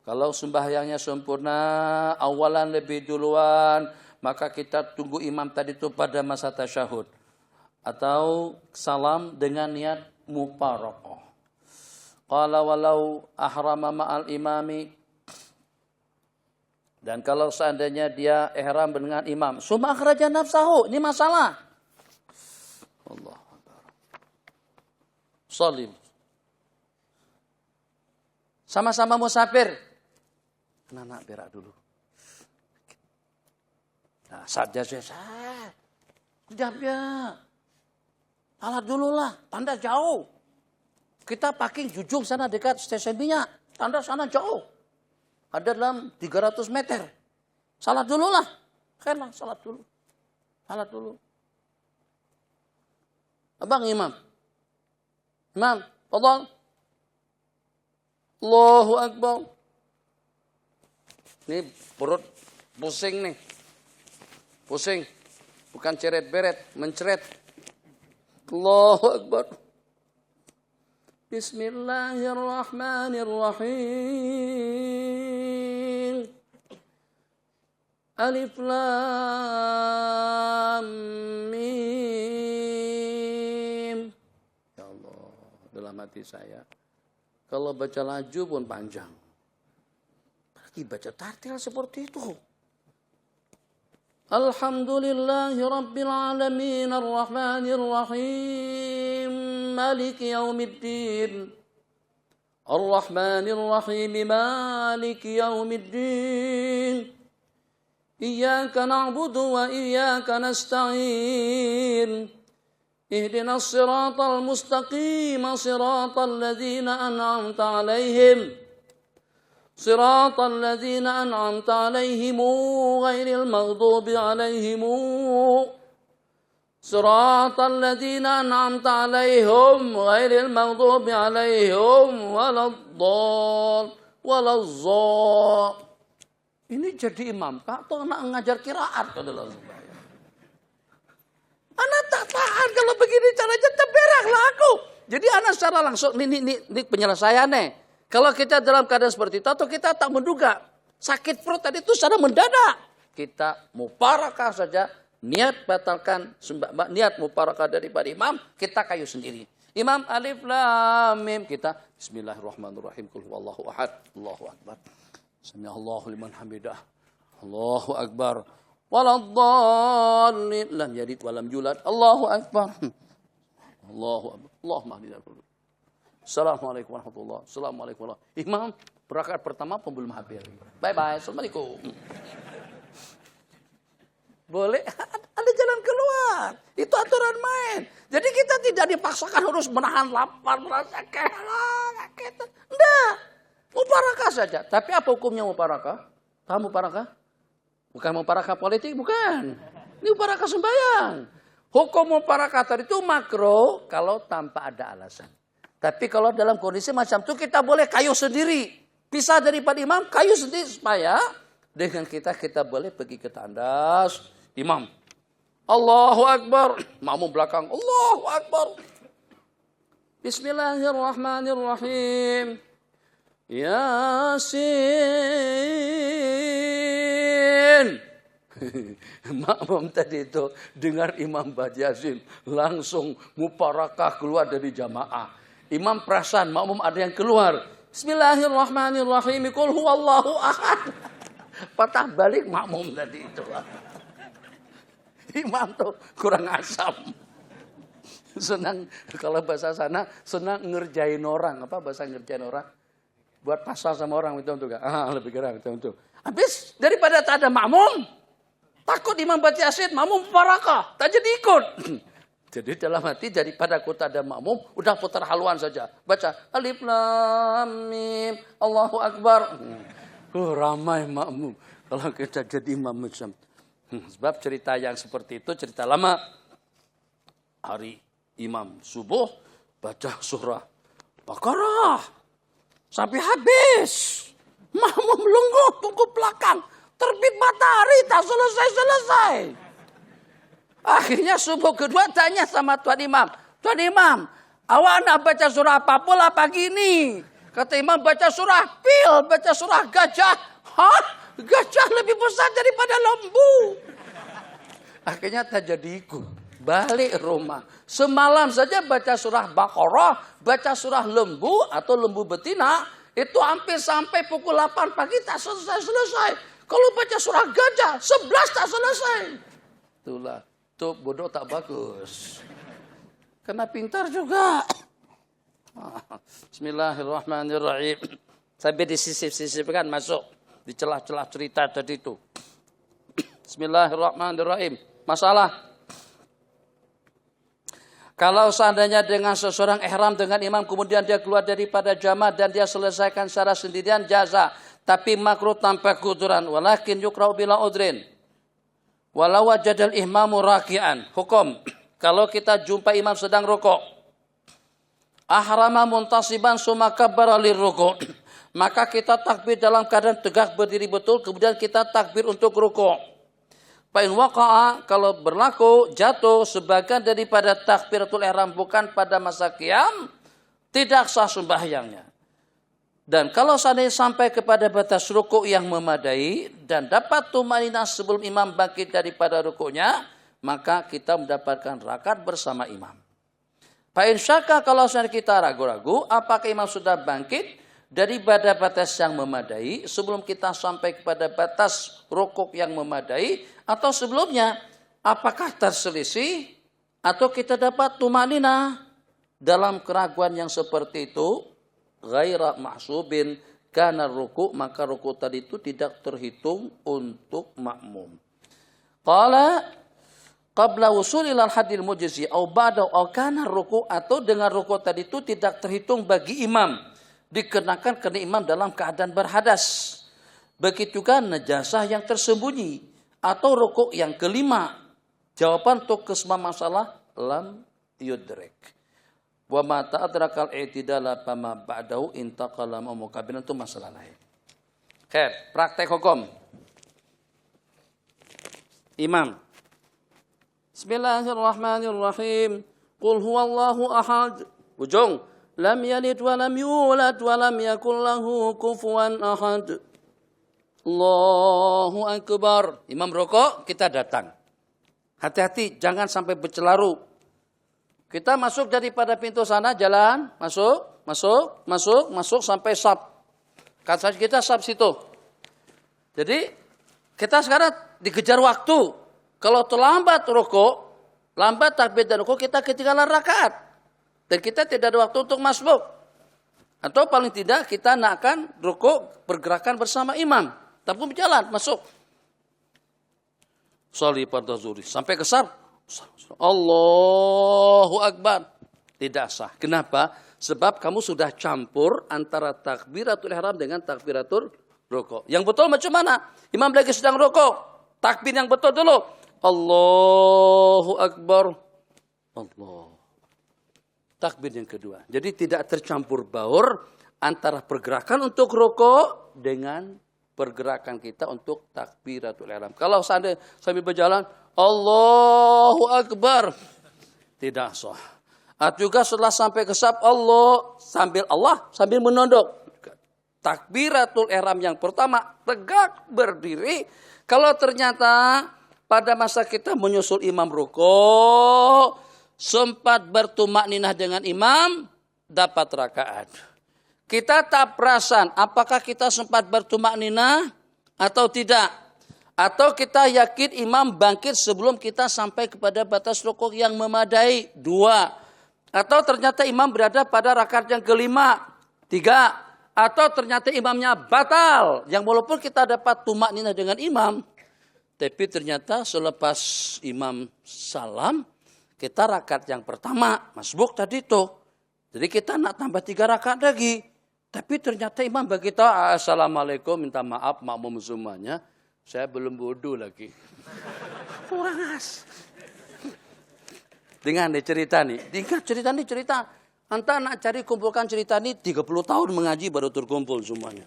Kalau sembahyangnya sempurna, awalan lebih duluan, maka kita tunggu imam tadi itu pada masa tasyahud. Atau salam dengan niat muparaqah. Qala walau ahrama ma'al imami. Dan kalau seandainya dia ihram dengan imam, summa akhraja nafsahu, ini masalah. Allah Akbar. Salim. Sama-sama musafir. Anak-anak berak dulu. Nah, saat jazah, kejap ya. Alat dulu lah, tanda jauh. Kita parking Jujung sana dekat stasiun minyak. Tanda sana jauh. Ada dalam 300 meter. Salat dulu lah. Kena salat dulu. Salat dulu. Abang imam. Imam, fadhal. Allahu Akbar. Ini perut pusing nih. Pusing. Bukan ceret-beret, menceret. Allahu Akbar. Bismillahirrahmanirrahim. Alif Lam Mim. Ya Allah, dalam hati saya. Kalau baca laju pun panjang. Apalagi baca tartil seperti itu. Alhamdulillahi Rabbil Alamin Ar-Rahmanir Rahim Maliki Yaumiddin Ar-Rahmanir Rahim Maliki Yaumiddin Iyyaka na'budu wa iyyaka nasta'in Ihdinas siratal mustaqim Siratal ladzina an'amta 'alaihim صراط الذين أنعمت عليهم غير المغضوب عليهم صراط الذين أنعمت عليهم غير المغضوب عليهم ولا الضال. Ini jadi imam Kak atau anak ngajar qiraat adalah supaya. Anak tak tahan kalau begini caranya terberaklah aku. Jadi anak secara langsung ini penyelesaiannya. Kalau kita dalam keadaan seperti itu atau kita tak menduga sakit perut tadi itu secara mendadak, kita muparakah saja, niat batalkan niat muparakah daripada imam, kita kayu sendiri. Imam alif lam mim, kita bismillahirrahmanirrahim, qul huwallahu ahad, Allahu akbar. Sami'allahu liman hamidah. Allahu akbar. Waladdallin, lam yalid walam yulad. Allahu akbar. Allahu akbar. Allahumma hdina qulub. Assalamualaikum warahmatullahi wabarakatuh. Assalamualaikum warahmatullahi wabarakatuh. Imam berangkat pertama pun belum habis. Bye-bye. Assalamualaikum. Boleh. Ada jalan keluar. Itu aturan main. Jadi kita tidak dipaksakan harus menahan lapar. Merasa sakit. Enggak. Muparakah saja. Tapi apa hukumnya muparakah? Tahu muparakah? Bukan muparakah politik. Bukan. Ini muparakah sembahyang. Hukum muparakah tadi itu makro kalau tanpa ada alasan. Tapi kalau dalam kondisi macam itu kita boleh kayu sendiri. Pisah daripada imam, kayu sendiri supaya dengan kita boleh pergi ke tandas imam. Allahu Akbar. Makmum belakang. Allahu Akbar. Bismillahirrahmanirrahim. Yasin. Makmum tadi itu dengar imam baca Yasin. Langsung muparakah keluar dari jamaah. Imam perasan, makmum ada yang keluar. Bismillahirrahmanirrahim. Qul huwallahu ahad. Patah balik makmum tadi itu. Imam tuh kurang asam. Senang, kalau bahasa sana, senang ngerjain orang. Apa bahasa ngerjain orang? Buat pasal sama orang itu untuk lebih gerak itu untuk. Habis daripada tak ada makmum, takut imam baca Yasin, makmum barakah, tak jadi ikut. Jadi dalam hati daripada kota ada makmum, udah putar haluan saja. Baca alif lam mim, Allahu Akbar. Ramai makmum. Kalau kita jadi imam macam. Sebab cerita yang seperti itu cerita lama. Hari imam subuh baca surah Baqarah sampai habis. Makmum lungguh tunggu belakang. Terbit matahari tak selesai. Akhirnya subuh kedua tanya sama Tuan Imam. Tuan Imam, awak nak baca surah apa pula pagi ini? Kata Imam baca surah pil, baca surah gajah. Hah? Gajah lebih besar daripada lembu. Akhirnya terjadiku. Balik rumah. Semalam saja baca surah Baqarah, baca surah lembu atau lembu betina, itu hampir sampai pukul 8 pagi tak selesai. Kalau baca surah gajah, 11 tak selesai. Itulah. Tuh bodoh tak bagus. Kena pintar juga. Bismillahirrahmanirrahim. Sampai disisip-sisipkan masuk. Di celah-celah cerita tadi itu. Bismillahirrahmanirrahim. Masalah. Kalau seandainya dengan seseorang ihram dengan imam kemudian dia keluar daripada jamaah dan dia selesaikan secara sendirian jaza. Tapi makruh tanpa kuduran. Walakin yukra'u bila udrin. Walau wajadal ihmamu raki'an. Hukum. Kalau kita jumpa imam sedang rukuk. Ahrama muntasiban summa kabbara lirrukuk. Maka kita takbir dalam keadaan tegak berdiri betul. Kemudian kita takbir untuk rukuk. Fa'in waqa'a, kalau berlaku jatuh sebagian daripada takbiratul ihram bukan pada masa qiyam, tidak sah sembahyangnya. Dan kalau seandainya sampai kepada batas rukuk yang memadai dan dapat tumaninah sebelum imam bangkit daripada rukuknya, maka kita mendapatkan rakaat bersama imam. Fa'in syakka, kalau seandainya kita ragu-ragu apakah imam sudah bangkit daripada batas yang memadai sebelum kita sampai kepada batas rukuk yang memadai atau sebelumnya, apakah terselisih atau kita dapat tumaninah dalam keraguan yang seperti itu, ghaira mahsubin kana rukuk, maka rukuk tadi itu tidak terhitung untuk makmum. Qala qabla wusul ilal hadil mujzi au ba'da au kana rukuk, atau dengan rukuk tadi itu tidak terhitung bagi imam dikenakan karena imam dalam keadaan berhadas. Begitu juga najasah yang tersembunyi atau rukuk yang kelima. Jawaban untuk kesemua masalah lam yudrek. Wa ma ta'adrakal i'tidala fama ba'dahu intaqala mukabiran, itu masalah lain. Oke, praktek hukum. Imam. Bismillahirrahmanirrahim. Qul huwallahu ahad. Ujung. Lam yalid wa lam yulad wa lam yakul lahu kufuwan ahad. Allahu akbar. Imam rukuk, kita datang. Hati-hati, jangan sampai bercelaru. Kita masuk daripada pintu sana, jalan, masuk sampai sab. Kata kita sab situ. Jadi kita sekarang dikejar waktu. Kalau terlambat rukuk, lambat takbir dan rukuk, kita ketinggalan rakaat. Dan kita tidak ada waktu untuk masbuk. Atau paling tidak kita nakkan rukuk pergerakan bersama imam. Tapi berjalan, masuk. Sholi pada zuhri. Sampai ke sab. Allahu Akbar. Tidak sah. Kenapa? Sebab kamu sudah campur antara takbiratul ihram dengan takbiratul rukuk. Yang betul macam mana? Imam lagi sedang rukuk. Takbir yang betul dulu. Allahu Akbar. Allah. Takbir yang kedua. Jadi tidak tercampur baur antara pergerakan untuk rukuk dengan pergerakan kita untuk takbiratul ihram. Kalau seandainya sambil berjalan, Allahu Akbar, tidak sah. Atau juga setelah sampai ke sab Allah sambil menunduk. Takbiratul ihram yang pertama tegak berdiri. Kalau ternyata pada masa kita menyusul imam rukuk, sempat bertumakninah dengan imam, dapat rakaat. Kita tak perasan apakah kita sempat bertumakninah atau tidak. Atau kita yakin imam bangkit sebelum kita sampai kepada batas rukuk yang memadai. 2. Atau ternyata imam berada pada rakaat yang kelima. 3. Atau ternyata imamnya batal. Yang walaupun kita dapat tumakninah dengan imam, tapi ternyata selepas imam salam, kita rakaat yang pertama, masbuk tadi itu. Jadi kita nak tambah 3 rakaat lagi. Tapi ternyata imam bagi tahu, assalamualaikum, minta maaf makmum semuanya. Saya belum wudu lagi. Kurang as. Dengan cerita nih. Ingat cerita nih cerita. Anta nak cari kumpulkan cerita nih 30 tahun mengaji baru terkumpul semuanya.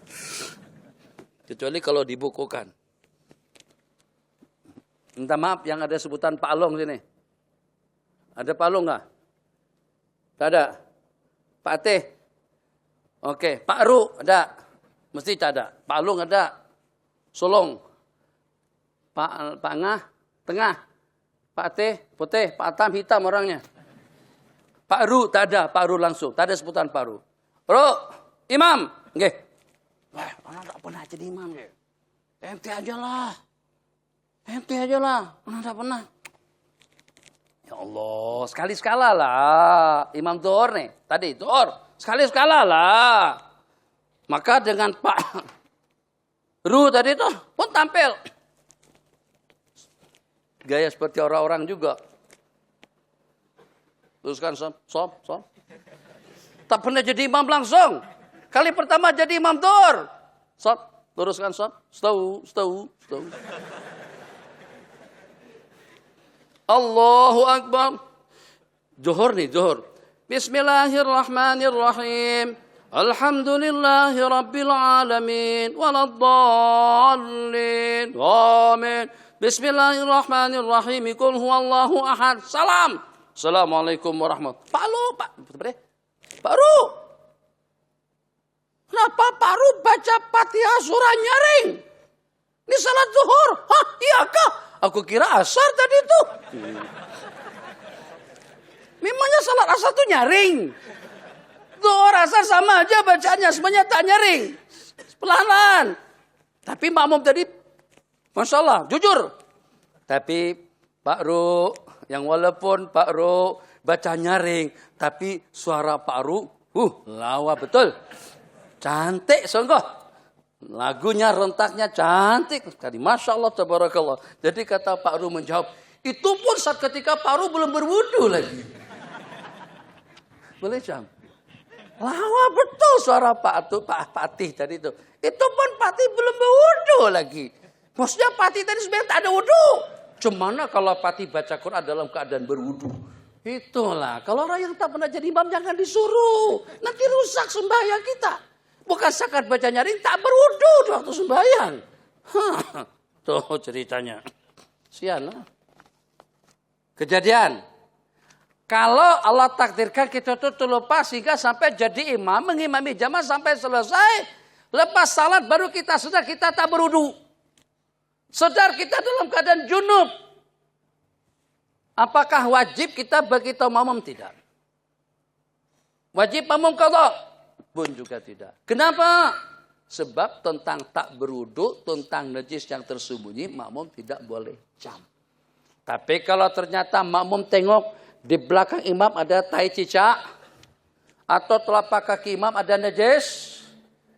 Kecuali kalau dibukukan. Minta maaf yang ada sebutan Pak Long sini. Ada Pak Long nggak? Tak ada. Pak Teh? Oke. Pak Ru ada? Mesti tak ada. Pak Long ada? Solong? Pak Ngah? Tengah? Pak Teh, putih, Pak Atam hitam orangnya. Pak Ru, tak ada, Pak Ru langsung. Tak ada sebutan Pak Ru. Ru, imam. Nggih. Wah, anak tak pernah jadi imam ya. Ente aja lah. Ente aja lah. Anak tak pernah. Ya Allah, sekali-sekala lah. Imam Zuhur nih. Tadi Zuhur. Sekali-sekala lah. Maka dengan Pak Ru tadi itu pun tampil. Gaya seperti orang-orang juga. Teruskan sob. Tak pernah jadi imam langsung. Kali pertama jadi imam Zuhur. Sob, teruskan sob. Stau. Allahu Akbar. Zuhur nih, Zuhur. Bismillahirrahmanirrahim. Alhamdulillahi Rabbil Alamin. Waladdallin. Amin. Bismillahirrahmanirrahim. Qul huwallahu ahad. Salam. Assalamualaikum warahmatullahi wabarakatuh. Pak Ru. Kenapa Pak Ru baca Fatihah surah nyaring? Ini salat zuhur. Hah, iya kah? Aku kira asar tadi itu. Memangnya salat asar itu nyaring. Zuhur asar sama aja bacanya. Semuanya tak nyaring. Pelan-pelan. Tapi makmum tadi, Masya Allah, jujur. Tapi Pak Ru, yang walaupun Pak Ru baca nyaring, tapi suara Pak Ru, lawa betul. Cantik sungguh. Lagunya, rentaknya cantik sekali. Masya Allah, tabarakallah. Jadi kata Pak Ru menjawab, itu pun saat ketika Pak Ru belum berwudu lagi. Boleh jam? Lawa betul suara Pak Patih tadi itu. Itu pun Patih belum berwudu lagi. Maksudnya Patih tadi sebenarnya tak ada wudu. Cumana kalau Patih baca Quran dalam keadaan berwudu. Itulah. Kalau orang yang tak pernah jadi imam jangan disuruh. Nanti rusak sembahyang kita. Bukan sakat baca nyaring tak berwudu waktu sembahyang. Tuh ceritanya. Sian lah. Kejadian. Kalau Allah takdirkan kita tuh terlupa sehingga sampai jadi imam. Mengimami jamaah sampai selesai. Lepas salat baru kita sadar kita tak berwudu. Sadar kita dalam keadaan junub. Apakah wajib kita bagi makmum? Tidak. Wajib makmum qadha? Pun juga tidak. Kenapa? Sebab tentang tak berwudu, tentang najis yang tersembunyi, makmum tidak boleh jam. Tapi kalau ternyata makmum tengok di belakang imam ada tai cicak, atau telapak kaki imam ada najis,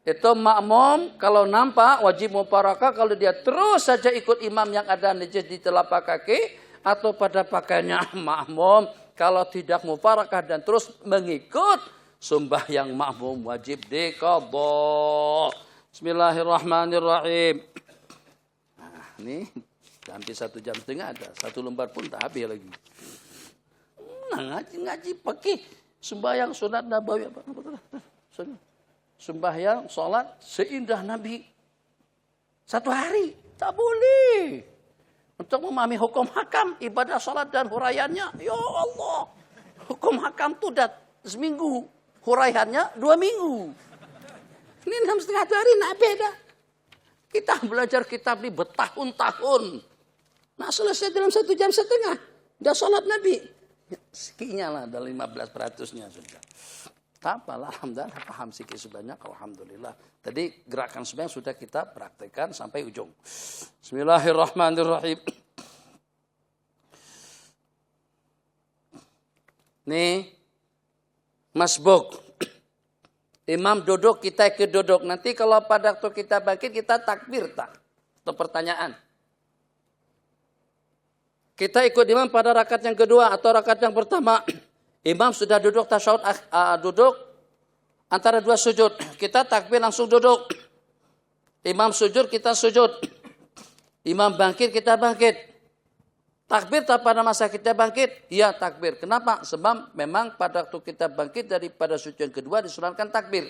itu makmum kalau nampak wajib mufarakah kalau dia terus saja ikut imam yang ada najis di telapak kaki atau pada pakaiannya makmum. Kalau tidak mufarakah dan terus mengikut, sembahyang makmum wajib diqadha. Bismillahirrahmanirrahim. Nah, ini hampir 1,5 jam ada. 1 lembar pun tak habis lagi. Nah, ngaji pakai sembahyang sunat nabawi apa? Sembahyang, sholat seindah Nabi. 1 hari. Tak boleh. Untuk memahami hukum hakam, ibadah sholat dan huraiannya. Ya Allah. Hukum hakam itu dah seminggu. Huraiannya 2 minggu. Ini 6,5 hari, nak beda. Kita belajar kitab ini bertahun-tahun. Nah selesai dalam 1,5 jam. Dah sholat Nabi. Sekinya lah, ada 15%-nya sudah. Tak apalah, alhamdulillah paham sikit sebanyak, alhamdulillah. Tadi gerakan sembahyang sudah kita praktekkan sampai ujung. Bismillahirrahmanirrahim. Nih, masbuk. Imam duduk, kita ikut duduk. Nanti kalau pada waktu kita bangkit, kita takbir tak? Itu pertanyaan. Kita ikut imam pada rakaat yang kedua atau rakaat yang pertama. Imam sudah duduk tasyahud, duduk antara 2 sujud. Kita takbir langsung duduk. Imam sujud, kita sujud. Imam bangkit, kita bangkit. Takbir tak pada masa kita bangkit? Ya takbir. Kenapa? Sebab memang pada waktu kita bangkit daripada sujud yang kedua disunahkan takbir.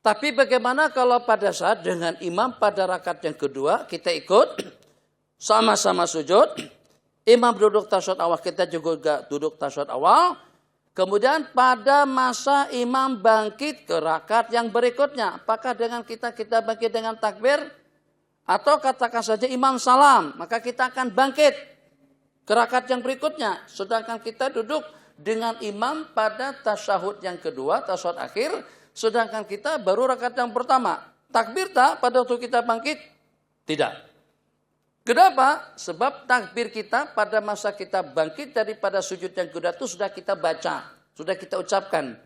Tapi bagaimana kalau pada saat dengan imam pada rakaat yang kedua kita ikut sama-sama sujud. Imam duduk tasyahud awal, kita juga duduk tasyahud awal. Kemudian pada masa imam bangkit ke rakaat yang berikutnya. Apakah dengan kita bangkit dengan takbir? Atau katakan saja imam salam, maka kita akan bangkit. ke rakaat yang berikutnya. Sedangkan kita duduk dengan imam pada tasyahud yang kedua, tasyahud akhir. Sedangkan kita baru rakaat yang pertama. Takbir tak pada waktu kita bangkit? Tidak. Kenapa? Sebab takbir kita pada masa kita bangkit daripada sujud yang kedua itu sudah kita baca, sudah kita ucapkan.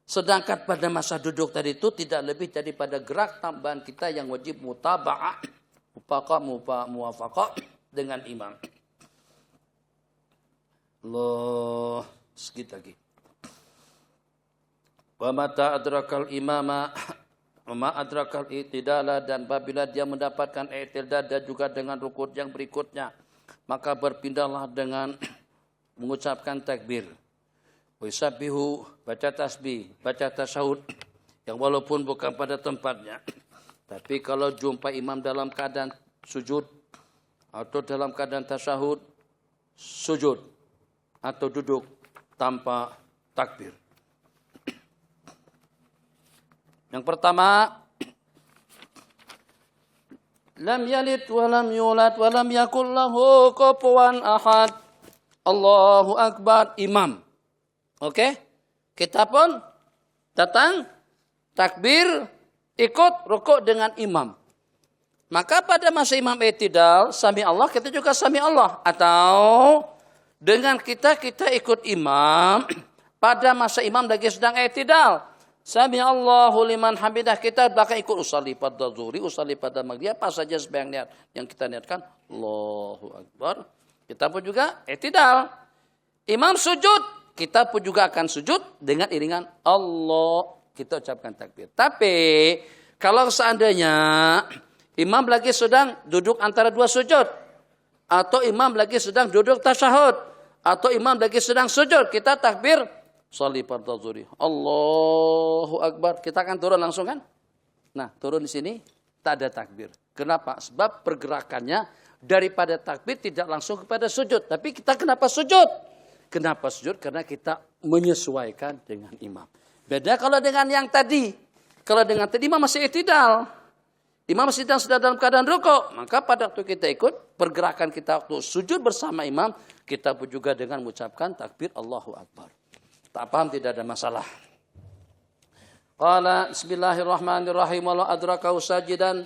Sedangkan pada masa duduk tadi itu tidak lebih daripada gerak tambahan kita yang wajib mutaba'ah, muwafaqah dengan imam. Allah, sedikit lagi. Wa mata adrakal imama ma adrakal i'tidala, dan apabila dia mendapatkan i'tidal dan juga dengan rukun yang berikutnya, maka berpindahlah dengan mengucapkan takbir. Wisabihu, baca tasbih, baca tasyahud, yang walaupun bukan pada tempatnya. Tapi kalau jumpa imam dalam keadaan sujud, atau dalam keadaan tasyahud, sujud, atau duduk tanpa takbir. Yang pertama, lam yalid wa lam yulad wa lam yakul lahu kufuwan ahad. Allahu akbar, imam. Oke? Kita pun datang, takbir, ikut rukuk dengan imam. Maka pada masa imam i'tidal, sami Allah, kita juga sami Allah. Atau dengan kita ikut imam pada masa imam lagi sedang i'tidal. Sami Allahu liman hamidah, kita bahkan ikut usalli pada zuhri, usalli pada maghrib, apa saja sebayang niat yang kita niatkan, Allahu akbar. Kita pun juga i'tidal. Imam sujud, kita pun juga akan sujud dengan iringan Allah. Kita ucapkan takbir. Tapi kalau seandainya imam lagi sedang duduk antara dua sujud, atau imam lagi sedang duduk tasyahud, atau imam lagi sedang sujud, kita takbir sholli fardhu zuhri, Allahu akbar. Kita akan turun langsung kan? Nah, turun di sini tak ada takbir. Kenapa? Sebab pergerakannya daripada takbir tidak langsung kepada sujud. Tapi kita kenapa sujud? Kenapa sujud? Karena kita menyesuaikan dengan imam. Beda kalau dengan yang tadi. Kalau dengan tadi imam masih i'tidal. Imam sedang dalam keadaan rukuk. Maka pada waktu kita ikut, pergerakan kita waktu sujud bersama imam, kita pun juga dengan mengucapkan takbir Allahu Akbar. Tak paham tidak ada masalah. Qala bismillahirrahmanirrahim wa adrakahu sajidan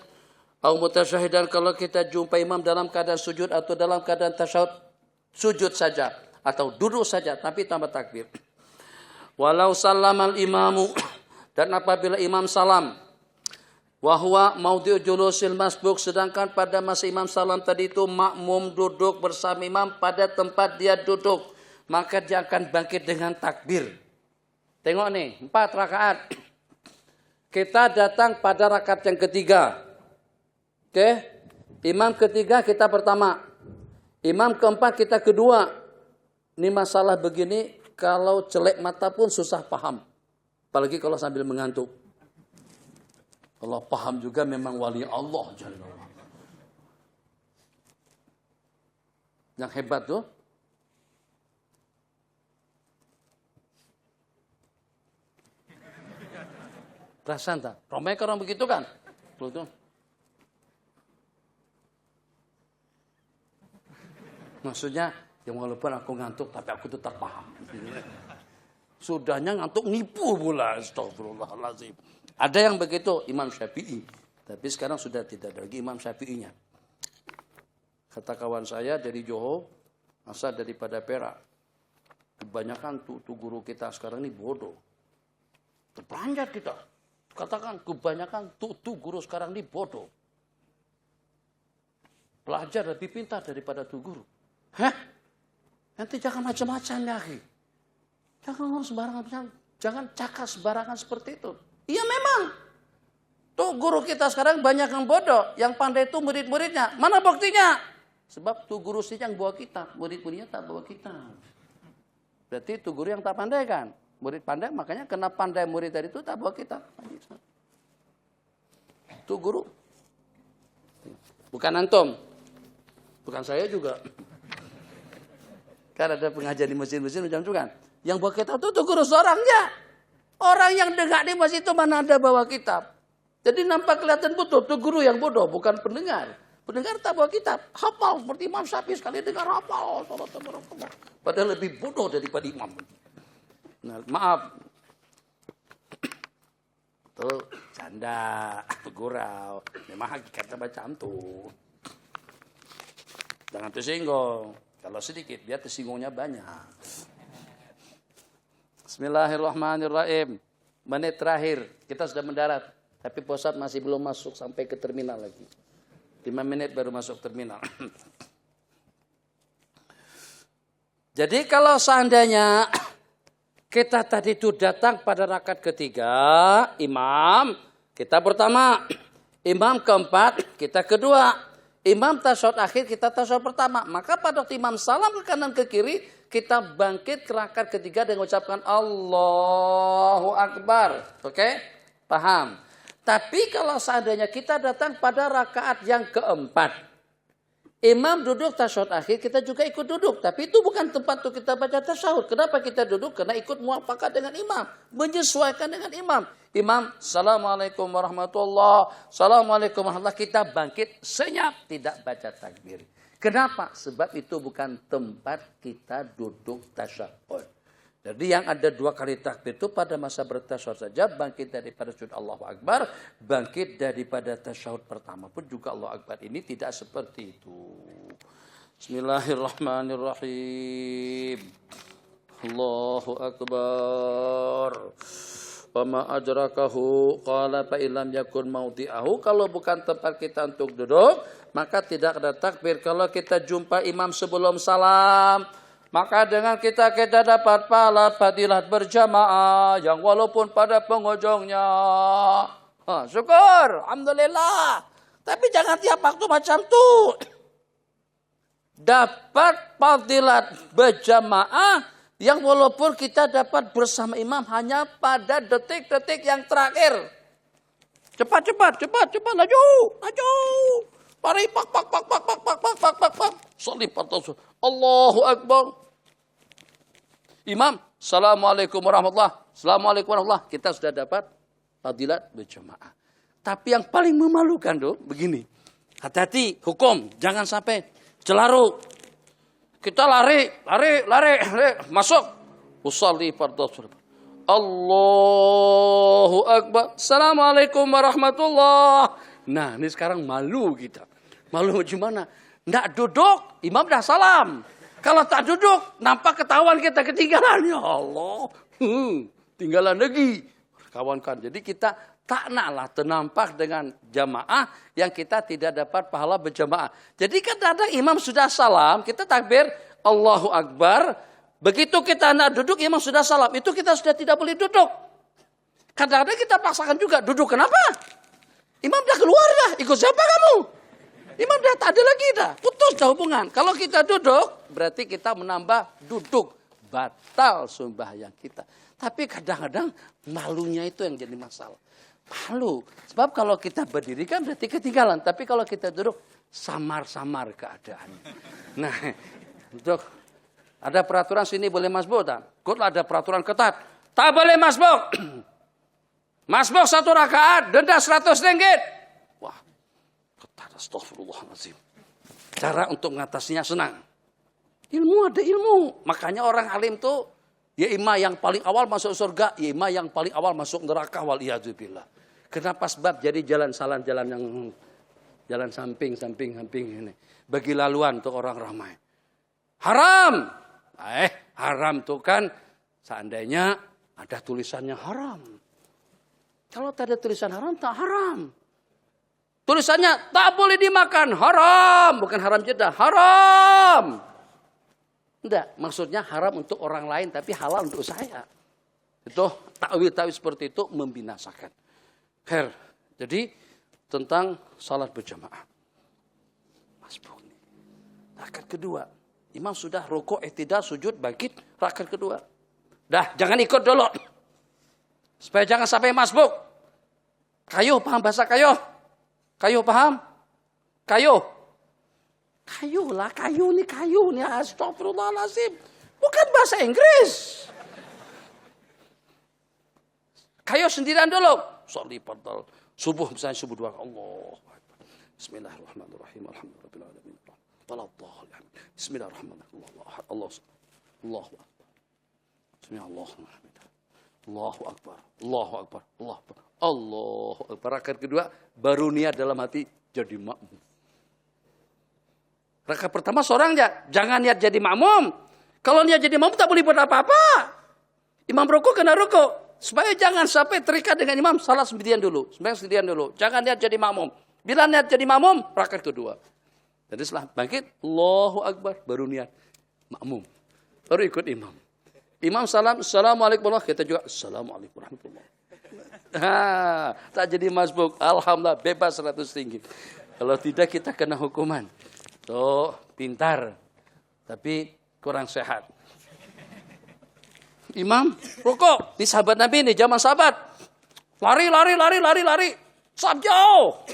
au mutasyahidan, kalau kita jumpa imam dalam keadaan sujud atau dalam keadaan tasyahud, sujud saja atau duduk saja tapi tanpa takbir. Walau sallamal imamu, dan apabila imam salam, wa huwa maudhi'u julusil masbuk, sedangkan pada masa imam salam tadi itu makmum duduk bersama imam pada tempat dia duduk, maka dia akan bangkit dengan takbir. Tengok nih, 4 rakaat. Kita datang pada rakaat yang ketiga. Oke? Imam ketiga kita pertama. Imam keempat kita kedua. Ini masalah begini, kalau celek mata pun susah paham. Apalagi kalau sambil mengantuk. Kalau paham juga memang wali Allah. Yang hebat tuh. Perasaan tak? Romai orang begitu kan? Betul. Maksudnya, yang walaupun aku ngantuk, tapi aku tetap paham. Sudahnya ngantuk nipu pula. Astagfirullahaladzim. Ada yang begitu, Imam Syafi'i. Tapi sekarang sudah tidak ada lagi Imam Syafi'inya. Kata kawan saya dari Johor, asal daripada Perak. Kebanyakan tuh guru kita sekarang ini bodoh. Terperanjat kita. Katakan kebanyakan tuh guru sekarang ini bodoh. Pelajar lebih pintar daripada tuh guru. Hah? Nanti jangan macam-macam ya. Jangan ngomong sembarangan. Jangan cakap sembarangan seperti itu. Iya memang. Tuh guru kita sekarang banyak yang bodoh. Yang pandai itu murid-muridnya. Mana buktinya? Sebab tuh guru sih yang bawa kita. Murid-muridnya tak bawa kita. Berarti tuh guru yang tak pandai kan? Murid pandai, makanya kena pandai murid tadi itu tak bawa kita. Tuh guru. Bukan antum. Bukan saya juga. Kan ada pengajian di masjid-masjid macam itu kan. Yang bawa kitab itu guru seorangnya. Orang yang dengar di masjid itu mana ada bawa kitab. Jadi nampak kelihatan betul. Itu guru yang bodoh, bukan pendengar. Pendengar tak bawa kitab, hafal seperti Imam Syafi'i sekali dengar hafal. Padahal lebih bodoh daripada imam. Nah, maaf. Itu canda, gurau. Memang hakikatnya macam itu. Jangan tersinggung. Kalau sedikit, dia tersinggungnya banyak. Bismillahirrahmanirrahim. Menit terakhir, kita sudah mendarat. Tapi Posat masih belum masuk sampai ke terminal lagi. 5 menit baru masuk terminal. Jadi kalau seandainya kita tadi itu datang pada rakaat ketiga, imam, kita pertama. Imam keempat, kita kedua. Imam tasyahud akhir, kita tasyahud pertama. Maka pada waktu imam salam ke kanan ke kiri, kita bangkit ke rakaat ketiga dengan mengucapkan Allahu Akbar. Oke? Paham? Tapi kalau seandainya kita datang pada rakaat yang keempat, imam duduk tasyahud akhir, kita juga ikut duduk. Tapi itu bukan tempat untuk kita baca tasyahud. Kenapa kita duduk? Karena ikut muafakat dengan imam, menyesuaikan dengan imam. Imam, Assalamualaikum warahmatullahi, Assalamualaikum warahmatullahi. Kita bangkit senyap, tidak baca takbir. Kenapa? Sebab itu bukan tempat kita duduk tasyahud. Jadi yang ada 2 kali takbir itu pada masa bertasyahud saja, bangkit daripada sujud Allahu Akbar, bangkit daripada tasyahud pertama pun juga Allahu Akbar. Ini tidak seperti itu. Bismillahirrahmanirrahim. Allahu Akbar. Wa ma adrakahu qala fa illam yakun maudi'ahu. Kalau bukan tempat kita untuk duduk, maka tidak ada takbir. Kalau kita jumpa imam sebelum salam, maka dengan kita dapat pahala fadilah berjamaah yang walaupun pada penghujungnya. Syukur, alhamdulillah. Tapi jangan tiap waktu macam tu. Dapat fadilat berjamaah yang walaupun kita dapat bersama imam hanya pada detik-detik yang terakhir. Cepat, laju. Mari, pak. Salih, Allahu Akbar. Imam, Assalamualaikum warahmatullahi. Assalamualaikum warahmatullahi. Kita sudah dapat fadilat berjamaah. Tapi yang paling memalukan tuh begini. Hati-hati, hukum. Jangan sampai celaru. Kita lari. Masuk. Usalli fardhu. Allahu Akbar. Assalamualaikum warahmatullahi. Nah, ini sekarang malu kita. Malu gimana? Nggak duduk, imam dah salam. Kalau tak duduk, nampak ketahuan kita ketinggalan. Ya Allah, tinggalan lagi. Kawan-kawan, jadi kita tak naklah ternampak dengan jamaah yang kita tidak dapat pahala berjamaah. Jadi kadang-kadang imam sudah salam, kita takbir, Allahu Akbar. Begitu kita nak duduk, imam sudah salam. Itu kita sudah tidak boleh duduk. Kadang-kadang kita paksakan juga, duduk kenapa? Imam dah keluar dah, ikut siapa kamu? Imam dah tak ada lagi dah, putus dah hubungan. Kalau kita duduk, berarti kita menambah duduk. Batal sembahyang kita. Tapi kadang-kadang malunya itu yang jadi masalah. Malu. Sebab kalau kita berdiri kan berarti ketinggalan. Tapi kalau kita duduk, samar-samar keadaannya. Nah, untuk ada peraturan sini boleh masbuk tak? Kutlah ada peraturan ketat. Tak boleh masbuk. Masbuk 1 rakaat, denda 100 ringgit. Wah, ketat, astagfirullahaladzim. Cara untuk mengatasinya senang. Ilmu ada ilmu. Makanya orang alim tuh, ya imam yang paling awal masuk surga, ya imam yang paling awal masuk neraka, waliyadzubillah. Kenapa? Sebab jadi jalan yang jalan samping ini. Bagi laluan untuk orang ramai. Haram. Haram tuh kan seandainya ada tulisannya haram. Kalau tak ada tulisan haram, tak haram. Tulisannya tak boleh dimakan, haram. Bukan haram jedah, haram. Tidak, maksudnya haram untuk orang lain, tapi halal untuk saya. Itu takwil seperti itu membinasakan. Khair. Jadi tentang salat berjamaah. Masbuk nih. Rakaat kedua. Imam sudah rukuk, i'tidal, sujud, bangkit. Rakaat kedua. Dah, jangan ikut dulu. Supaya jangan sampai masbuk. Kayu, paham bahasa kayu? Kayu, paham? Kayu. Kayu nih. Astagfirullahaladzim. Bukan bahasa Inggris. Kayu sendirian dulu. Sholli fardhu. Subuh misalnya subuh 2. Allah. Bismillahirrahmanirrahim. Alhamdulillahirabbil alamin. Waladhdallin. Bismillahirrahmanirrahim. Allahu akbar. Bismillahirrahmanirrahim. Allahu akbar. Allahu akbar. Allahu akbar. Allahu akbar. Rakaat kedua baru niat dalam hati jadi makmum. Rakaat pertama seorang jangan niat jadi makmum. Kalau niat jadi makmum tak boleh buat apa-apa. Imam rukuk kena rukuk. Supaya jangan sampai terikat dengan imam, salat sendirian dulu. Jangan niat jadi makmum. Bila niat jadi makmum, rakaat kedua. Jadi setelah bangkit, Allahu akbar, baru niat makmum. Baru ikut imam. Imam salam, assalamualaikum warahmatullahi wabarakatuh. Kita juga, assalamualaikum warahmatullahi wabarakatuh. Tak jadi masbuk. Alhamdulillah, bebas 100 tinggi. Kalau tidak kita kena hukuman. Tuh, pintar. Tapi kurang sehat. Imam, rukuk. Ini sahabat Nabi ini, zaman sahabat. Lari. Sab jauh.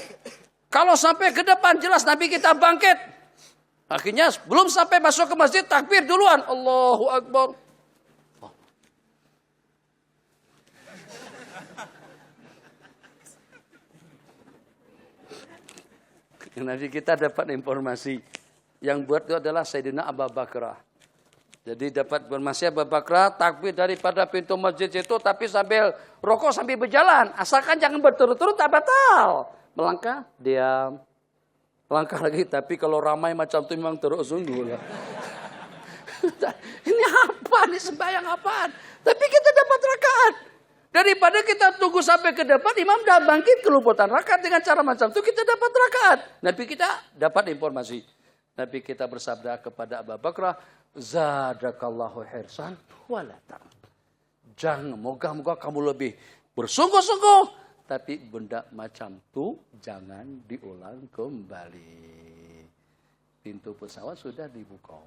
Kalau sampai ke depan jelas Nabi kita bangkit. Akhirnya belum sampai masuk ke masjid, takbir duluan. Allahu Akbar. Nanti kita dapat informasi. Yang buat itu adalah Sayyidina Abu Bakar. Jadi dapat informasi Abu Bakar takbir daripada pintu masjid itu, tapi sambil rokok sambil berjalan. Asalkan jangan berturut-turut, tak batal. Melangkah, diam. Melangkah lagi, tapi kalau ramai macam itu memang terus sungguh. Ini apa? Ini sembahyang apaan? Tapi kita dapat rakaat. Daripada kita tunggu sampai ke depan, imam dah bangkit kelupatan rakaat dengan cara macam itu, kita dapat rakaat. Nabi kita dapat informasi. Nabi kita bersabda kepada Abu Bakar, zadakallahu hirsan wala ta'ud. Jangan, moga-moga kamu lebih bersungguh-sungguh, tapi benda macam itu jangan diulang kembali. Pintu pesawat sudah dibuka.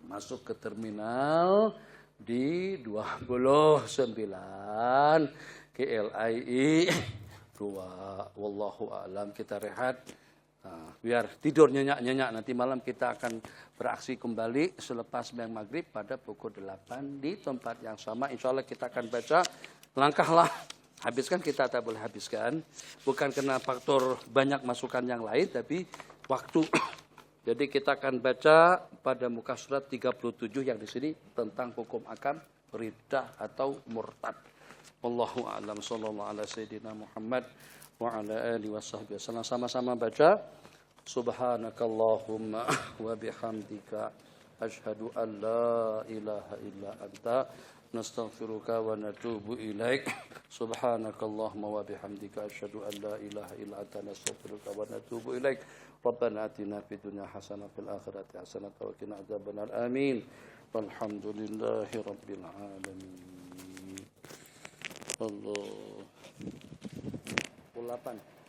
Masuk ke terminal di 29 KLII 2. Wallahu a'lam. Kita rehat. Nah, biar tidur nyenyak-nyenyak. Nanti malam kita akan beraksi kembali selepas sembahyang maghrib pada pukul 8 di tempat yang sama. Insya Allah kita akan baca. Langkahlah. Habiskan kita tak boleh habiskan. Bukan karena faktor banyak masukan yang lain, tapi waktu. Jadi kita akan baca pada muka surat 37 yang di sini tentang hukum akam riddah atau murtad. Wallahu a'lam. Sallallahu ala sayyidina Muhammad wa ala alihi washabbihi wasallam. Sama-sama baca. Subhanakallahumma wa bihamdika asyhadu an la ilaha illa anta nastaghfiruka wa natubu ilaik. Subhanakallahumma wa bihamdika asyhadu an la ilaha illa anta nastaghfiruka wa natubu ilaik. Rabbana atina fid dunya hasanah fil akhirati hasanah wa qina adzabannar. Amin. Walhamdulillahi rabbil alamin. Allah. 8